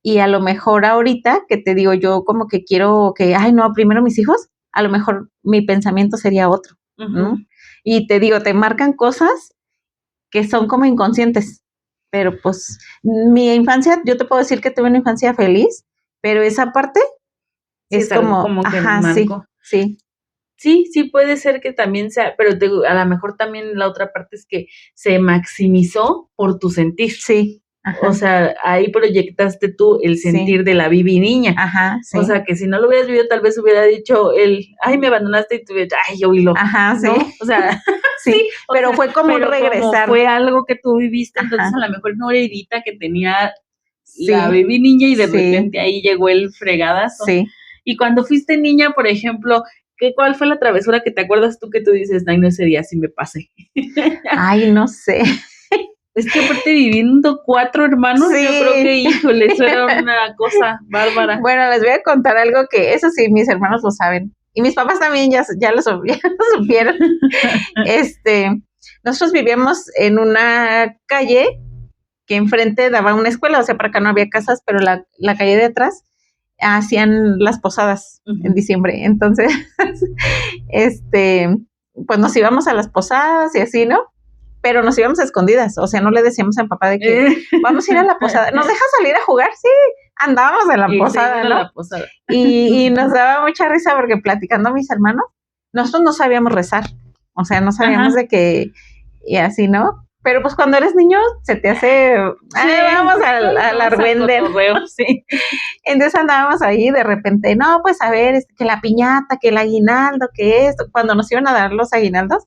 Y a lo mejor ahorita que te digo yo como que quiero que, ay no, primero mis hijos, a lo mejor mi pensamiento sería otro, ¿no? Y te digo, te marcan cosas que son como inconscientes, pero pues mi infancia, yo te puedo decir que tuve una infancia feliz, pero esa parte es como que ajá, sí. Sí, puede ser que también sea, pero a lo mejor también la otra parte es que se maximizó por tu sentir. Sí. Ajá. O sea, ahí proyectaste tú el sentir de la Vivi niña. Ajá, sí. O sea, que si no lo hubieras vivido, tal vez hubiera dicho ay, me abandonaste y tú hubieras, ay, oílo. Ajá, sí. ¿no? O sea, sí, pero fue como un regresar. Como fue algo que tú viviste, entonces a lo mejor no heredita que tenía la Vivi niña y de repente ahí llegó el fregadazo. Sí. Y cuando fuiste niña, por ejemplo, ¿cuál fue la travesura que te acuerdas tú que tú dices, ay, no, ese día sí me pasé? Ay, no sé. Es que aparte viviendo 4 hermanos, yo creo que, híjole, eso era una cosa bárbara. Bueno, les voy a contar algo que, eso sí, mis hermanos lo saben. Y mis papás también ya lo supieron. Nosotros vivíamos en una calle que enfrente daba una escuela, o sea, para acá no había casas, pero la calle de atrás hacían las posadas en diciembre. Entonces, pues nos íbamos a las posadas y así, ¿no? Pero nos íbamos a escondidas, o sea, no le decíamos a mi papá de que vamos a ir a la posada. ¿Nos deja salir a jugar? Sí, andábamos en la posada, ¿no? La posada. Y nos daba mucha risa porque platicando a mis hermanos, nosotros no sabíamos rezar, o sea, no sabíamos de que, y así, ¿no? Pero pues cuando eres niño se te hace, vamos al argüender. Sí. Entonces andábamos ahí de repente, no, pues a ver, que la piñata, que el aguinaldo, que esto, cuando nos iban a dar los aguinaldos,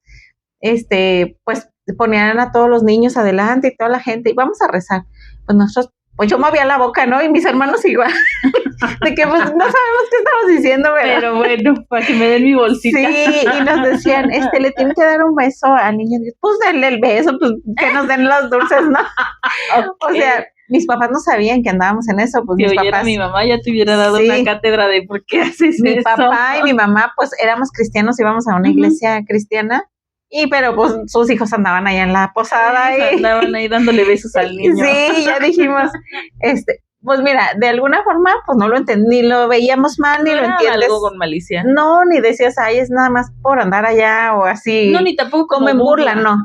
pues ponían a todos los niños adelante y toda la gente, y vamos a rezar. Pues nosotros, pues yo movía la boca, ¿no? Y mis hermanos igual, de que pues no sabemos qué estamos diciendo, pero bueno, para que me den mi bolsita. Sí, y nos decían, le tienen que dar un beso al niño. Pues denle el beso, pues que nos den los dulces, ¿no? Okay. O sea, mis papás no sabían que andábamos en eso, pues si mis papás. Mi mamá ya te hubiera dado una cátedra de por qué haces mi eso. Mi papá y mi mamá, pues éramos cristianos, íbamos a una iglesia cristiana. Pero pues sus hijos andaban allá en la posada. Andaban ahí dándole besos al niño. Sí, ya dijimos, pues mira, de alguna forma, pues no lo entendí, ni lo veíamos mal, ni lo entiendes. Algo con malicia. No, ni decías, ay, es nada más por andar allá o así. No, ni tampoco como en burla, no.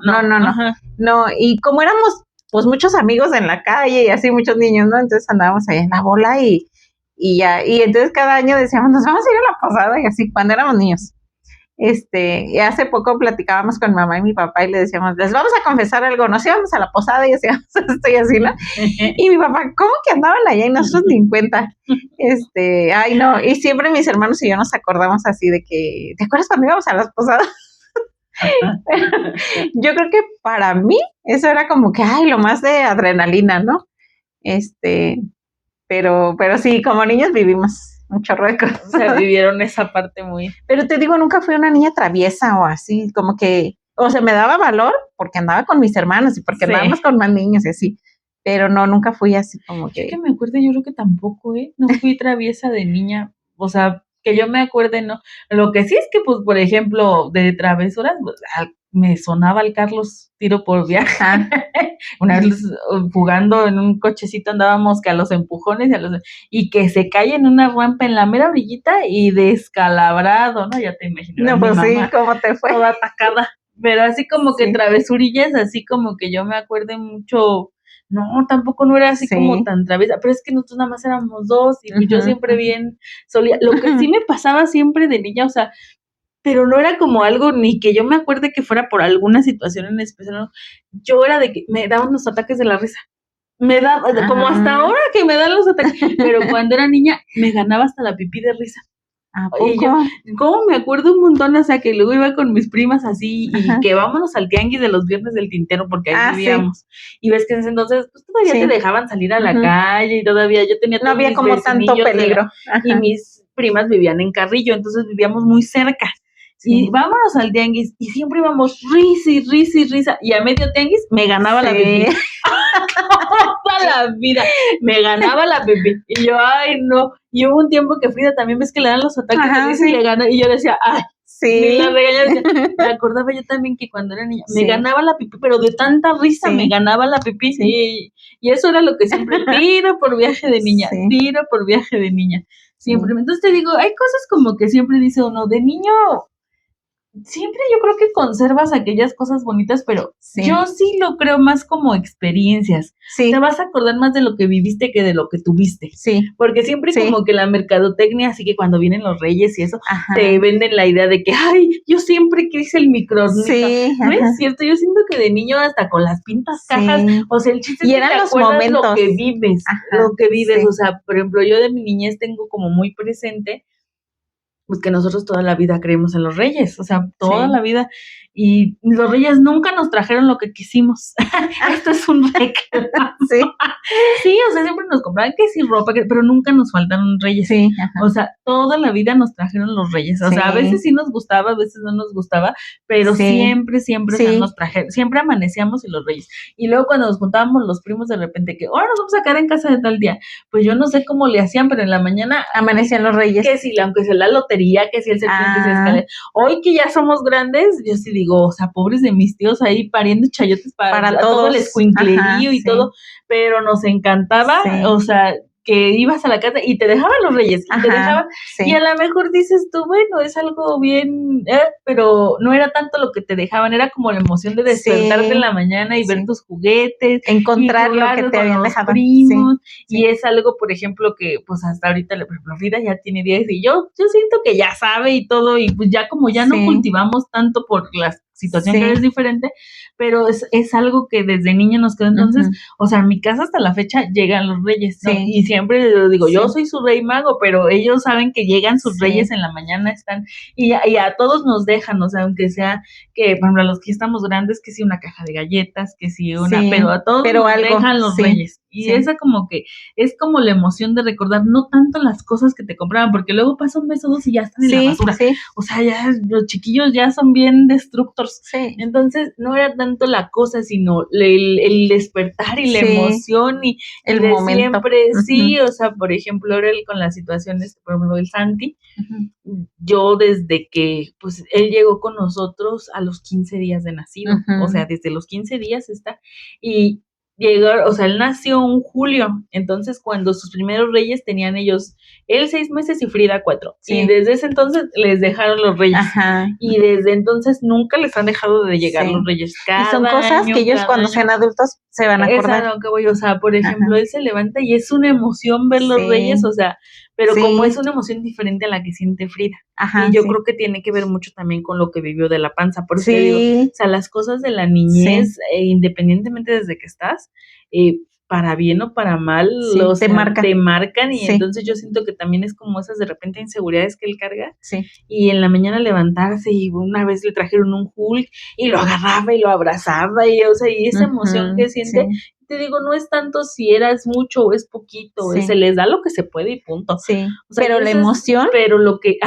No, y como éramos, pues muchos amigos en la calle y así, muchos niños, ¿no? Entonces andábamos allá en la bola y ya, y entonces cada año decíamos, nos vamos a ir a la posada y así, cuando éramos niños. Y hace poco platicábamos con mamá y mi papá y le decíamos, les vamos a confesar algo, nos íbamos a la posada y hacíamos esto y así, ¿no? Y mi papá, ¿cómo que andaban allá y nosotros ni en cuenta? Ay no, y siempre mis hermanos y yo nos acordamos así de que, ¿te acuerdas cuando íbamos a las posadas? Yo creo que para mí eso era como que, ay, lo más de adrenalina, ¿no? pero sí, como niños vivimos un chorro de cosas. O sea, vivieron esa parte muy... Pero te digo, nunca fui una niña traviesa o así, como que, o sea, me daba valor porque andaba con mis hermanos y porque Sí. andábamos con más niños y así, pero no, nunca fui así como Yo que... que me acuerdo, yo creo que tampoco, no fui traviesa de niña, o sea, que yo me acuerde, no. Lo que sí es que, pues, por ejemplo, de travesuras, pues, me sonaba el Carlos tiro por viaje. Ah, Una vez jugando en un cochecito andábamos que a los empujones y que se cae en una rampa en la mera orillita y descalabrado, ¿no? Ya te imaginas. no, mi pues sí, mamá ¿cómo te fue? toda atacada. Pero así como que Sí. travesurillas, así como que yo me acuerde mucho, no, tampoco no era así Sí. como tan traviesa, pero es que nosotros nada más éramos dos y pues yo Ujú, siempre ujú. bien solía, lo que sí me pasaba siempre de niña, o sea, pero no era como algo ni que yo me acuerde que fuera por alguna situación en especial, no. Yo era de que me daban los ataques de la risa. Me da, como hasta Ah. ahora que me dan los ataques, pero cuando era niña me ganaba hasta la pipí de risa. ¿A Y yo, poco? ¿cómo me acuerdo un montón? O sea, que luego iba con mis primas así y Ajá. que vámonos al tianguis de los viernes del Tintero porque ahí Ah, sí. vivíamos. Y ves que en ese entonces, pues todavía Sí. te dejaban salir a la Ujú. calle y todavía yo tenía No todos había mis como tanto vecinillos de peligro. y Ajá. mis primas vivían en Carrillo, entonces vivíamos muy cerca. Y Sí. vámonos al tianguis y siempre íbamos risa y risa y risa y a medio tianguis me ganaba la pipí. Sí. Toda la vida me ganaba la pipí y yo, ay no, y hubo un tiempo que Frida también ves que le dan los ataques Ajá, de risa y sí. le gana y yo le decía, ay, ni Sí. la regañaba, me acordaba yo también que cuando era niña me Sí. ganaba la pipí, pero de tanta risa Sí. me ganaba la pipí Sí. y eso era lo que siempre, tiro por viaje de niña, Sí. tiro por viaje de niña, siempre. Sí. Entonces te digo, hay cosas como que siempre dice uno, de niño siempre yo creo que conservas aquellas cosas bonitas, pero Sí. yo sí lo creo más como experiencias. Sí. Te vas a acordar más de lo que viviste que de lo que tuviste. Sí. Porque siempre Sí. como que la mercadotecnia, así que cuando vienen los reyes y eso, Ajá. te venden la idea de que, ay, yo siempre quise el microornito. Sí. No Ajá. es cierto, yo siento que de niño hasta con las pintas cajas, Sí. o sea, el chiste Y es que eran te los acuerdas lo momentos. que vives, Ajá. lo que vives. Sí. O sea, por ejemplo, yo de mi niñez tengo como muy presente pues que nosotros toda la vida creímos en los reyes, o sea, toda Sí. la vida, y los reyes nunca nos trajeron lo que quisimos. Esto es un reclamo. Sí. Sí, o sea, siempre nos compraban que sí ropa, pero nunca nos faltaron reyes. Sí. Ajá. O sea, toda la vida nos trajeron los reyes. O sea, a Sí. veces sí nos gustaba, a veces no nos gustaba, pero Sí. siempre, o sea, Sí. nos trajeron, siempre amanecíamos y los reyes. Y luego cuando nos juntábamos los primos de repente que, ahora nos vamos a quedar en casa de tal día, pues yo no sé cómo le hacían, pero en la mañana Amanecían los reyes. que si, aunque sea la lotería, que si el serpiente, que si el Ah. escalera. Hoy que ya somos grandes, yo sí digo, o sea, pobres de mis tíos ahí pariendo chayotes para todo el todos. escuinclerío Ajá, y sí. todo, pero nos encantaba, Sí. o sea, que ibas a la casa y te dejaban los reyes, y te Ajá. dejaban, y Sí. a lo mejor dices tú, bueno, es algo bien, pero no era tanto lo que te dejaban, era como la emoción de despertarte Sí. en la mañana y ver Sí. tus juguetes, y Encontrar lo jugar que te con habían los dejado. primos, Sí. y es algo, por ejemplo, que pues hasta ahorita, por ejemplo, Frida ya tiene 10 y yo siento que ya sabe y todo, y pues ya como ya no Sí. cultivamos tanto por la situación que Sí. es diferente, pero es algo que desde niño nos quedó. Entonces, Ujú. o sea, en mi casa hasta la fecha llegan los reyes, ¿no? Sí. Y siempre lo digo, yo Sí. soy su rey mago, pero ellos saben que llegan sus Sí. reyes en la mañana, están, y a todos nos dejan, o sea, aunque sea que, por ejemplo, a los que estamos grandes, que sí una caja de galletas, que sí una, Sí. pero a todos Pero nos algo. dejan los Sí. reyes. Y Sí. esa como que es como la emoción de recordar, no tanto las cosas que te compraban, porque luego pasa un mes o dos y ya están en la Sí. basura. Sí. O sea, ya los chiquillos ya son bien destructors. Sí. Entonces, no era tanto la cosa, sino el despertar y la Sí. emoción y El de momento. siempre, Ujú. sí, o sea, por ejemplo, ahora con las situaciones, por ejemplo, el Santi, Ujú. yo desde que, pues, él llegó con nosotros a los 15 días de nacido, o sea, Ujú. desde los 15 días está, y llegó, o sea, él nació en julio, entonces cuando sus primeros reyes tenían ellos, él 6 meses y Frida 4, y Sí. desde ese entonces les dejaron los reyes. Ajá. Y desde entonces nunca les han dejado de llegar Sí. los reyes. Y Cada son cosas año, que ellos cada cuando año. sean adultos se van a Es a acordar. lo que voy, o sea, por ejemplo, Ajá. él se levanta y es una emoción ver los Sí. reyes, o sea, pero Sí. como es una emoción diferente a la que siente Frida. Ajá. Y yo Sí. creo que tiene que ver mucho también con lo que vivió de la panza. Por eso te digo, Sí. o sea, las cosas de la Sí. niñez, independientemente desde que estás, para bien o para mal, Sí. o Te sea, marcan. te marcan y Sí. entonces yo siento que también es como esas de repente inseguridades que él carga Sí. y en la mañana levantarse y una vez le trajeron un Hulk y lo agarraba y lo abrazaba y, o sea, y esa emoción Ujú. que siente, Sí. te digo, no es tanto si eras mucho o es poquito, Sí. se les da lo que se puede y punto. Sí, O sea, pero y la eso es- emoción, pero lo que,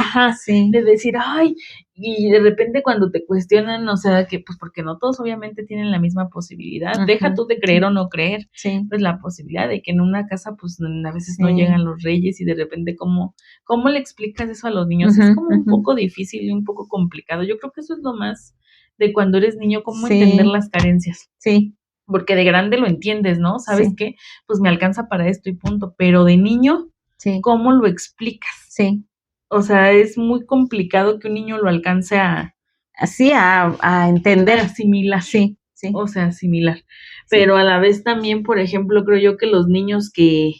sí, de decir, ay, y de repente cuando te cuestionan, o sea, que pues porque no todos obviamente tienen la misma posibilidad, Ajá, deja tú de creer o no creer, sí, pues la posibilidad de que en una casa pues a veces no Sí. llegan los reyes y de repente ¿cómo le explicas eso a los niños? Es Ujú, como un ujú. poco difícil y un poco complicado. Yo creo que eso es lo más de cuando eres niño, cómo Sí. entender las carencias. Sí, Porque de grande lo entiendes, ¿no? ¿Sabes Sí. qué? Pues me alcanza para esto y punto. Pero de niño, sí, ¿cómo lo explicas? sí. O sea, es muy complicado que un niño lo alcance a Así a entender. asimilar. Sí, sí, O sea, asimilar. Pero a la vez también, por ejemplo, creo yo que los niños que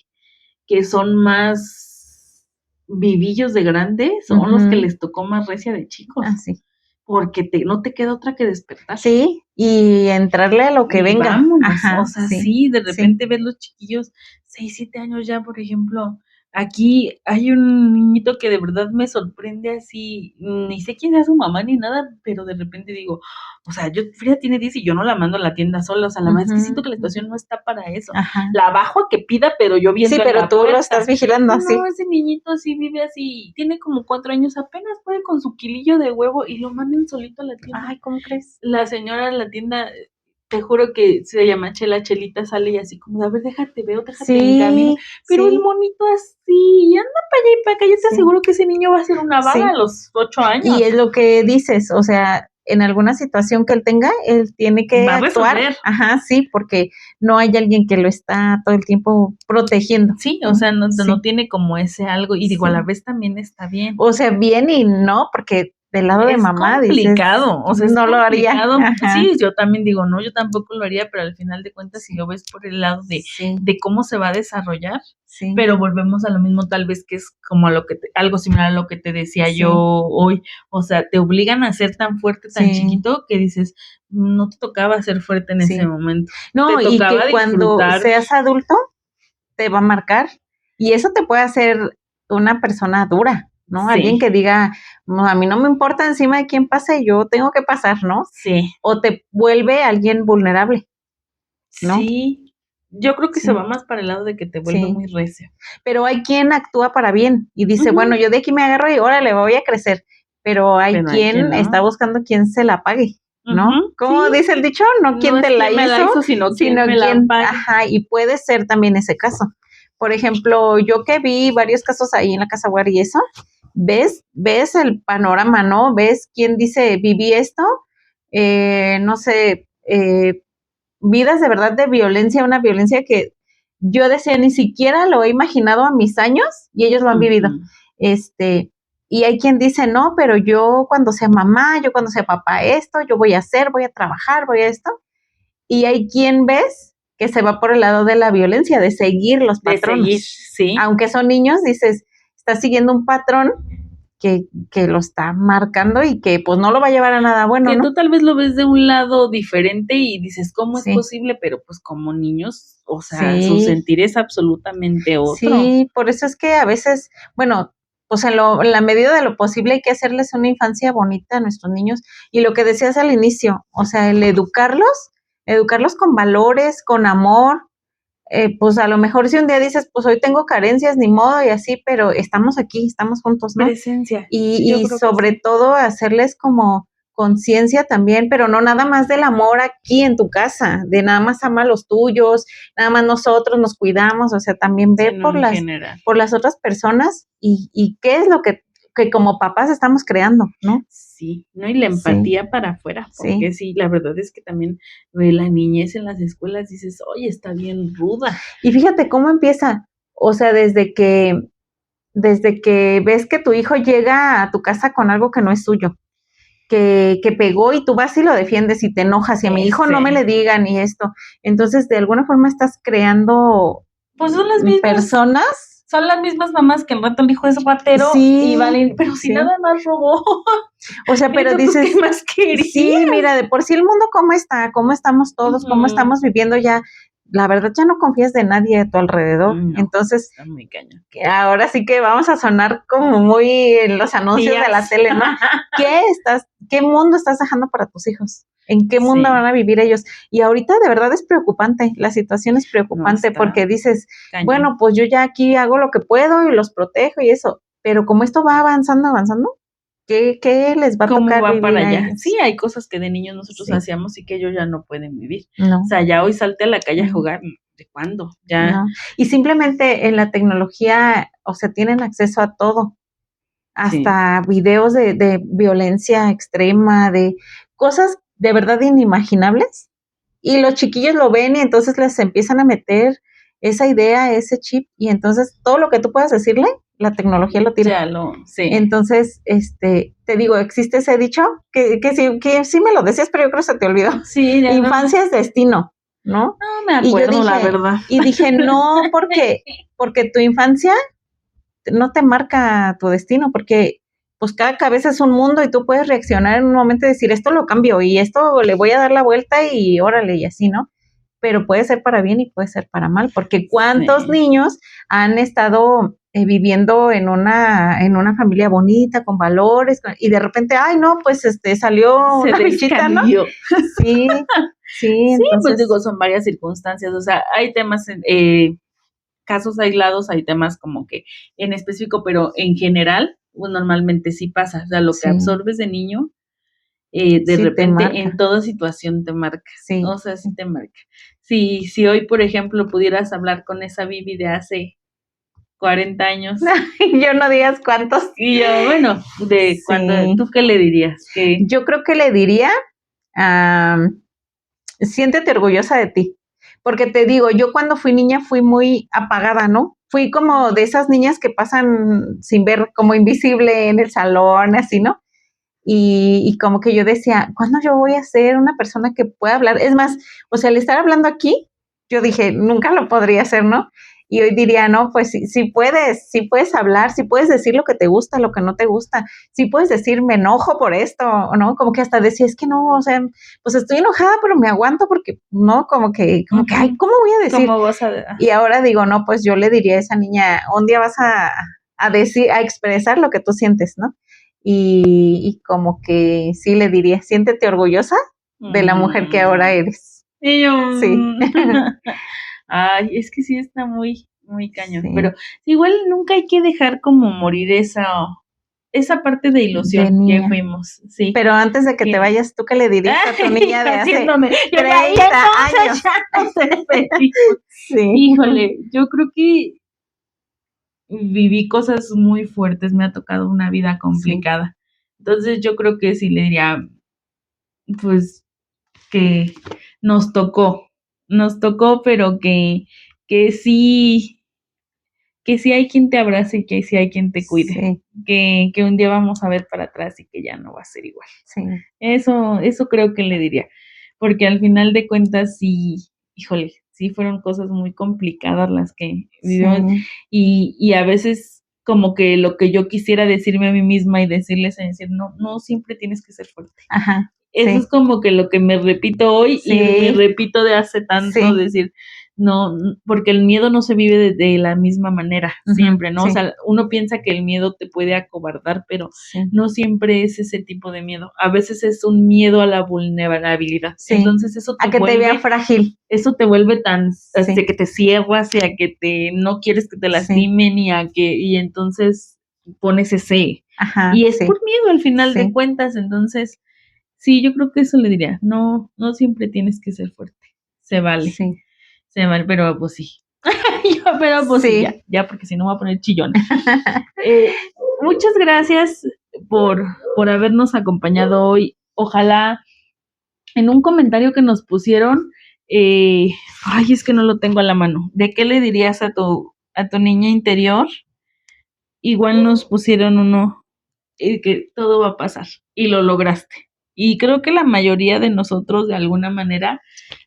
son más vivillos de grande son los que Ujú. les tocó más recia de chicos. Sí. Porque no te queda otra que despertar. Sí, y entrarle a lo que Y venga. vámonos, Ajá, o sea, sí, sí, de sí. repente ves los chiquillos, 6, 7 años ya, por ejemplo, aquí hay un niñito que de verdad me sorprende así, ni sé quién es su mamá ni nada, pero de repente digo, o sea, Frida tiene 10 y yo no la mando a la tienda sola, o sea, la verdad es que siento que la situación no está para eso. Ajá. La bajo a que pida, pero yo viendo Sí, en pero la tú puerta. lo estás vigilando así. No, ese niñito así vive así, tiene como 4 años, apenas puede con su kilillo de huevo y lo mandan solito a la tienda. Ay, ¿cómo crees? La señora de la tienda, te juro que se llama Chelita sale y así como, a ver, déjate encamino. Sí, Pero el sí, monito así, y anda para allá y para acá, yo te Sí. aseguro que ese niño va a ser una vaga Sí. a los 8 años. y es lo que dices, o sea, en alguna situación que él tenga, él tiene que Va a actuar. resolver. Ajá, sí, porque no hay alguien que lo está todo el tiempo protegiendo. Sí, o sea, no Sí. tiene como ese algo, y digo, a Sí. la vez también está bien. O sea, bien y no, porque del lado de Es mamá complicado, dices, o sea, es no lo haría. complicado. Ajá. Sí, yo también digo, no, yo tampoco lo haría, pero al final de cuentas, si lo ves por el lado Sí, de cómo se va a desarrollar, sí. pero volvemos a lo mismo, tal vez que es como a lo que algo similar a lo que te decía Sí. yo hoy, o sea, te obligan a ser tan fuerte, tan Sí. chiquito, que dices, no te tocaba ser fuerte en Sí. ese momento. No, te y que tocaba cuando disfrutar. seas adulto, te va a marcar. Y eso te puede hacer una persona dura, ¿no? Sí. Alguien que diga, no, a mí no me importa encima de quién pase, yo tengo que pasar, ¿no? Sí. O te vuelve alguien vulnerable, ¿no? Sí. Yo creo que Sí. se va más para el lado de que te vuelve Sí. muy recio. Pero hay quien actúa para bien y dice, Ujú. bueno, yo de aquí me agarro y órale, voy a crecer. Pero hay Pero hay quien quien no. está buscando quien se la pague, ¿no? Ujú, ¿Cómo sí. dice el dicho? No quien No te es la quien me la hizo, hizo, sino quien me la quien, pague. ajá, y puede ser también ese caso. Por ejemplo, yo que vi varios casos ahí en la Casa Guar y eso, ves el panorama, ¿no? Ves quién dice, viví esto, no sé, vidas de verdad de violencia, una violencia que yo decía, ni siquiera lo he imaginado a mis años y ellos lo han vivido. Y hay quien dice, no, pero yo cuando sea mamá, yo cuando sea papá esto, yo voy a hacer, voy a trabajar, voy a esto. Y hay quien ves que se va por el lado de la violencia, de seguir los patrones. De seguir, sí. Aunque son niños, dices, está siguiendo un patrón que lo está marcando y que pues no lo va a llevar a nada bueno, que ¿no? tú tal vez lo ves de un lado diferente y dices, ¿cómo Sí. es posible? Pero pues como niños, o sea, Sí. su sentir es absolutamente otro. Sí, por eso es que a veces, bueno, pues en la medida de lo posible hay que hacerles una infancia bonita a nuestros niños. Y lo que decías al inicio, o sea, el educarlos con valores, con amor, pues a lo mejor si un día dices, pues hoy tengo carencias, ni modo y así, pero estamos aquí, estamos juntos, ¿no? Presencia. Y, Sí, yo y creo que sobre sí. todo hacerles como conciencia también, pero no nada más del amor aquí en tu casa, de nada más ama a los tuyos, nada más nosotros nos cuidamos, o sea, también ve Sino en general. por las otras personas y qué es lo que como papás estamos creando, ¿no? Sí, ¿no? Y la empatía para afuera, porque sí, la verdad es que también la niñez en las escuelas dices, oye, está bien ruda. Y fíjate cómo empieza, o sea, desde que ves que tu hijo llega a tu casa con algo que no es suyo, que pegó y tú vas y lo defiendes y te enojas y a mi hijo no me le digan y esto. Entonces, de alguna forma estás creando pues son las mismas personas. Son las mismas mamás que el rato el hijo es ratero Sí, y valen, pero si nada más robó. O sea, pero entonces, dices, ¿qué más querías? Sí, mira, de por sí el mundo cómo está, cómo estamos todos, cómo estamos viviendo ya. La verdad ya no confías de nadie a tu alrededor. No, Entonces, está muy cañón. Ahora sí que vamos a sonar como muy en los anuncios de la tele, ¿no? ¿Qué mundo estás dejando para tus hijos? ¿En qué mundo Sí. van a vivir ellos? Y ahorita de verdad es preocupante, la situación es preocupante está porque dices, cañón. bueno, pues yo ya aquí hago lo que puedo y los protejo y eso, pero como esto va avanzando, ¿qué les va a ¿Cómo tocar va vivir para a allá? ellos? Sí, hay cosas que de niños nosotros Sí. hacíamos y que ellos ya no pueden vivir. No, O sea, ya hoy salte a la calle a No. jugar, ¿de cuándo? Ya, no. Y simplemente en la tecnología, o sea, tienen acceso a todo, hasta videos de violencia extrema, de cosas de verdad inimaginables. Y los chiquillos lo ven y entonces les empiezan a meter esa idea, ese chip, y entonces todo lo que tú puedas decirle, la tecnología lo tira. ya sí. Entonces, te digo, existe ese dicho que sí me lo decías, pero yo creo que se te olvidó. Sí, ya Infancia es destino, ¿no? no me Y yo acuerdo, la dije, verdad. y dije, no, porque tu infancia no te marca tu destino, porque pues cada cabeza es un mundo y tú puedes reaccionar en un momento y decir, esto lo cambio y esto le voy a dar la vuelta y órale, y así, ¿no? Pero puede ser para bien y puede ser para mal, porque ¿cuántos Sí. niños han estado viviendo en una familia bonita, con valores, y de repente, ay, no, pues salió Se una bichita, ¿no? descarrió. Sí, Sí, entonces, pues digo, son varias circunstancias, o sea, hay temas, casos aislados, hay temas como que en específico, pero en general, pues normalmente sí pasa, o sea, lo que Sí. absorbes de niño, de Sí te repente marca. en toda situación te marca, Sí. o sea, sí te marca. Si hoy, por ejemplo, pudieras hablar con esa Vivi de hace 40 años, Yo no digas cuántos. y yo, bueno, de Sí. cuando, ¿tú qué le dirías? Que Yo creo que le diría, siéntete orgullosa de ti. Porque te digo, yo cuando fui niña fui muy apagada, ¿no? Fui como de esas niñas que pasan sin ver, como invisible en el salón, así, ¿no? Y como que yo decía, ¿cuándo yo voy a ser una persona que pueda hablar? Es más, o sea, al estar hablando aquí, yo dije, nunca lo podría hacer, ¿no? Y hoy diría, no, pues sí puedes hablar, sí puedes decir lo que te gusta, lo que no te gusta, sí puedes decir, me enojo por esto, ¿no? Como que hasta decía, es que no, o sea, pues estoy enojada, pero me aguanto porque, ¿no? Como que, ay, ¿cómo voy a decir? ¿cómo vas a...? Y ahora digo, no, pues yo le diría a esa niña, un día vas a decir, a expresar lo que tú sientes, ¿no? Y como que sí le diría, siéntete orgullosa de la mujer que ahora eres. Y yo, Sí. Ay, es que sí está muy, muy cañón, Sí. pero igual nunca hay que dejar como morir esa parte de ilusión De que niña. fuimos, sí. Pero antes de que te vayas, ¿tú qué le dirías a tu niña de hace Haciéndome, yo 30 ya, y entonces años? ya nos despedimos. Sí. Híjole, yo creo que viví cosas muy fuertes, me ha tocado una vida complicada. Entonces yo creo que sí le diría, pues, que nos tocó, pero que sí, que sí hay quien te abrace y que sí hay quien te cuide, Sí, que un día vamos a ver para atrás y que ya no va a ser igual. sí. Eso creo que le diría, porque al final de cuentas sí, híjole, sí fueron cosas muy complicadas las que vivimos Sí. y a veces como que lo que yo quisiera decirme a mí misma y decirles a decir, no siempre tienes que ser fuerte. Ajá. Eso Sí. es como que lo que me repito hoy y me Sí. repito de hace tanto, Sí. decir, no, porque el miedo no se vive de la misma manera, Ujú, siempre, ¿no? sí. O sea, uno piensa que el miedo te puede acobardar, pero Sí. no siempre es ese tipo de miedo. A veces es un miedo a la vulnerabilidad. Sí. Entonces eso A que te vean frágil. eso te vuelve tan, Sí. que te cierras y a que no quieres que te Sí. lastimen y entonces pones ese, Ajá. y es Sí. por miedo al final Sí. de cuentas, entonces sí, yo creo que eso le diría, no siempre tienes que ser fuerte, se vale, Sí. pero pues sí, pero pues sí, Sí. ya, porque si no me voy a poner chillona. Muchas gracias por habernos acompañado hoy, ojalá en un comentario que nos pusieron, ay, es que no lo tengo a la mano, ¿de qué le dirías a tu niña interior? Igual nos pusieron uno, que todo va a pasar y lo lograste. Y creo que la mayoría de nosotros, de alguna manera,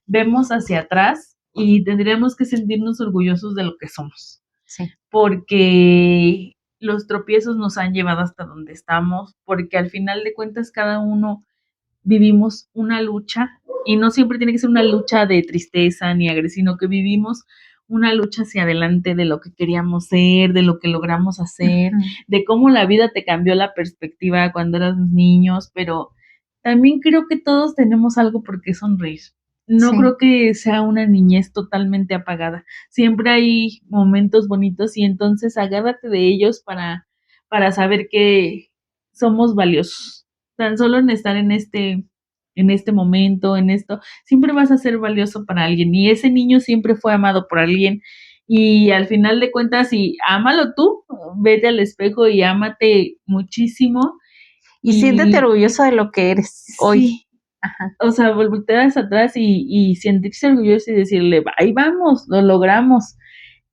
vemos hacia atrás y tendríamos que sentirnos orgullosos de lo que somos. Sí. Porque los tropiezos nos han llevado hasta donde estamos, porque al final de cuentas cada uno vivimos una lucha y no siempre tiene que ser una lucha de tristeza ni agresión, sino que vivimos una lucha hacia adelante de lo que queríamos ser, de lo que logramos hacer, Ujú. de cómo la vida te cambió la perspectiva cuando eras niños, pero también creo que todos tenemos algo por qué sonreír. No Sí. creo que sea una niñez totalmente apagada. Siempre hay momentos bonitos y entonces agárrate de ellos para saber que somos valiosos. Tan solo en estar en este momento, en esto, siempre vas a ser valioso para alguien y ese niño siempre fue amado por alguien y al final de cuentas, y ámalo tú, vete al espejo y ámate muchísimo Y siéntete y orgulloso de lo que eres hoy. sí, Ajá. o sea, voltear hacia atrás y sentirse orgulloso y decirle, ahí vamos, lo logramos.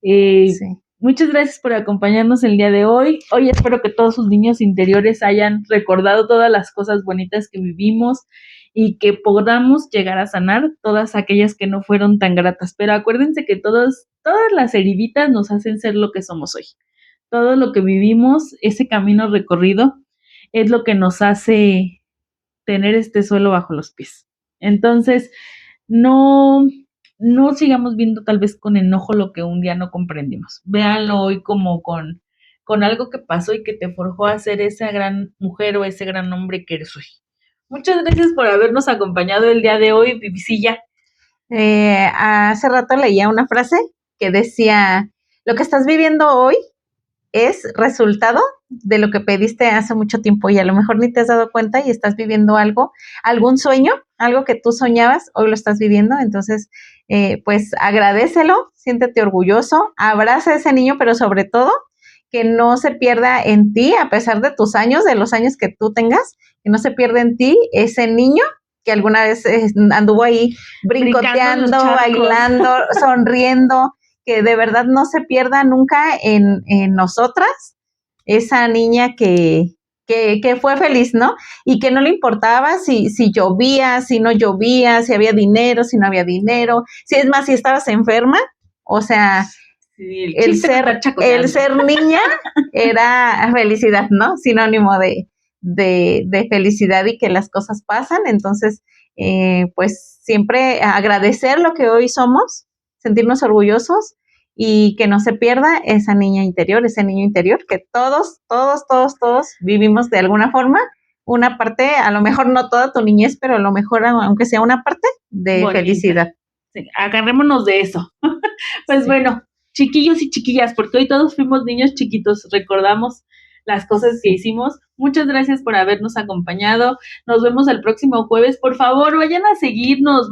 Sí. Muchas gracias por acompañarnos el día de hoy. Hoy espero que todos sus niños interiores hayan recordado todas las cosas bonitas que vivimos y que podamos llegar a sanar todas aquellas que no fueron tan gratas. Pero acuérdense que todas las heriditas nos hacen ser lo que somos hoy. Todo lo que vivimos, ese camino recorrido, es lo que nos hace tener este suelo bajo los pies. Entonces, no, no sigamos viendo tal vez con enojo lo que un día no comprendimos. Véanlo hoy como con algo que pasó y que te forjó a ser esa gran mujer o ese gran hombre que eres hoy. Muchas gracias por habernos acompañado el día de hoy, Vivisilla. Hace rato leía una frase que decía, lo que estás viviendo hoy es resultado de lo que pediste hace mucho tiempo y a lo mejor ni te has dado cuenta y estás viviendo algo, algún sueño, algo que tú soñabas, hoy lo estás viviendo, entonces pues agradécelo, siéntete orgulloso, abraza a ese niño, pero sobre todo que no se pierda en ti, a pesar de tus años, de los años que tú tengas, que no se pierda en ti ese niño que alguna vez anduvo ahí brincoteando, bailando, sonriendo, que de verdad no se pierda nunca en nosotras, esa niña que fue feliz, ¿no? Y que no le importaba si llovía, si no llovía, si había dinero, si no había dinero, si es más, si estabas enferma, o sea, Sí, el ser niña era felicidad, ¿no? Sinónimo de felicidad y que las cosas pasan, entonces, pues siempre agradecer lo que hoy somos, sentirnos orgullosos y que no se pierda esa niña interior, ese niño interior que todos vivimos de alguna forma, una parte, a lo mejor no toda tu niñez, pero a lo mejor aunque sea una parte de bonita felicidad. Sí, agarrémonos de eso. Pues sí. Bueno, chiquillos y chiquillas, porque hoy todos fuimos niños chiquitos, recordamos las cosas que hicimos. Muchas gracias por habernos acompañado. Nos vemos el próximo jueves. Por favor, vayan a seguirnos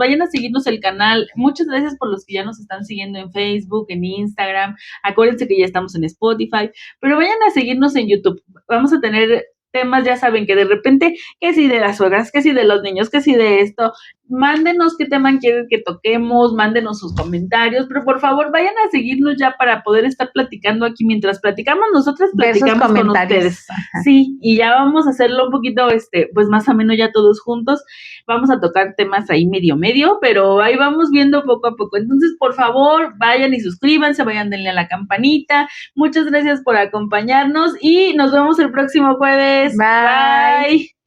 el canal. Muchas gracias por los que ya nos están siguiendo en Facebook, en Instagram. Acuérdense que ya estamos en Spotify, pero vayan a seguirnos en YouTube. Vamos a tener temas, ya saben, que de repente, que si de las suegras, que si de los niños, que si de esto, mándenos qué tema quieren que toquemos, mándenos sus comentarios, pero por favor vayan a seguirnos ya para poder estar platicando aquí, mientras platicamos nosotras, platicamos con ustedes. Ajá. Sí, y ya vamos a hacerlo un poquito, pues más o menos ya todos juntos, vamos a tocar temas ahí medio, pero ahí vamos viendo poco a poco, entonces por favor, vayan y suscríbanse, vayan, denle a la campanita, muchas gracias por acompañarnos y nos vemos el próximo jueves. Bye. Bye.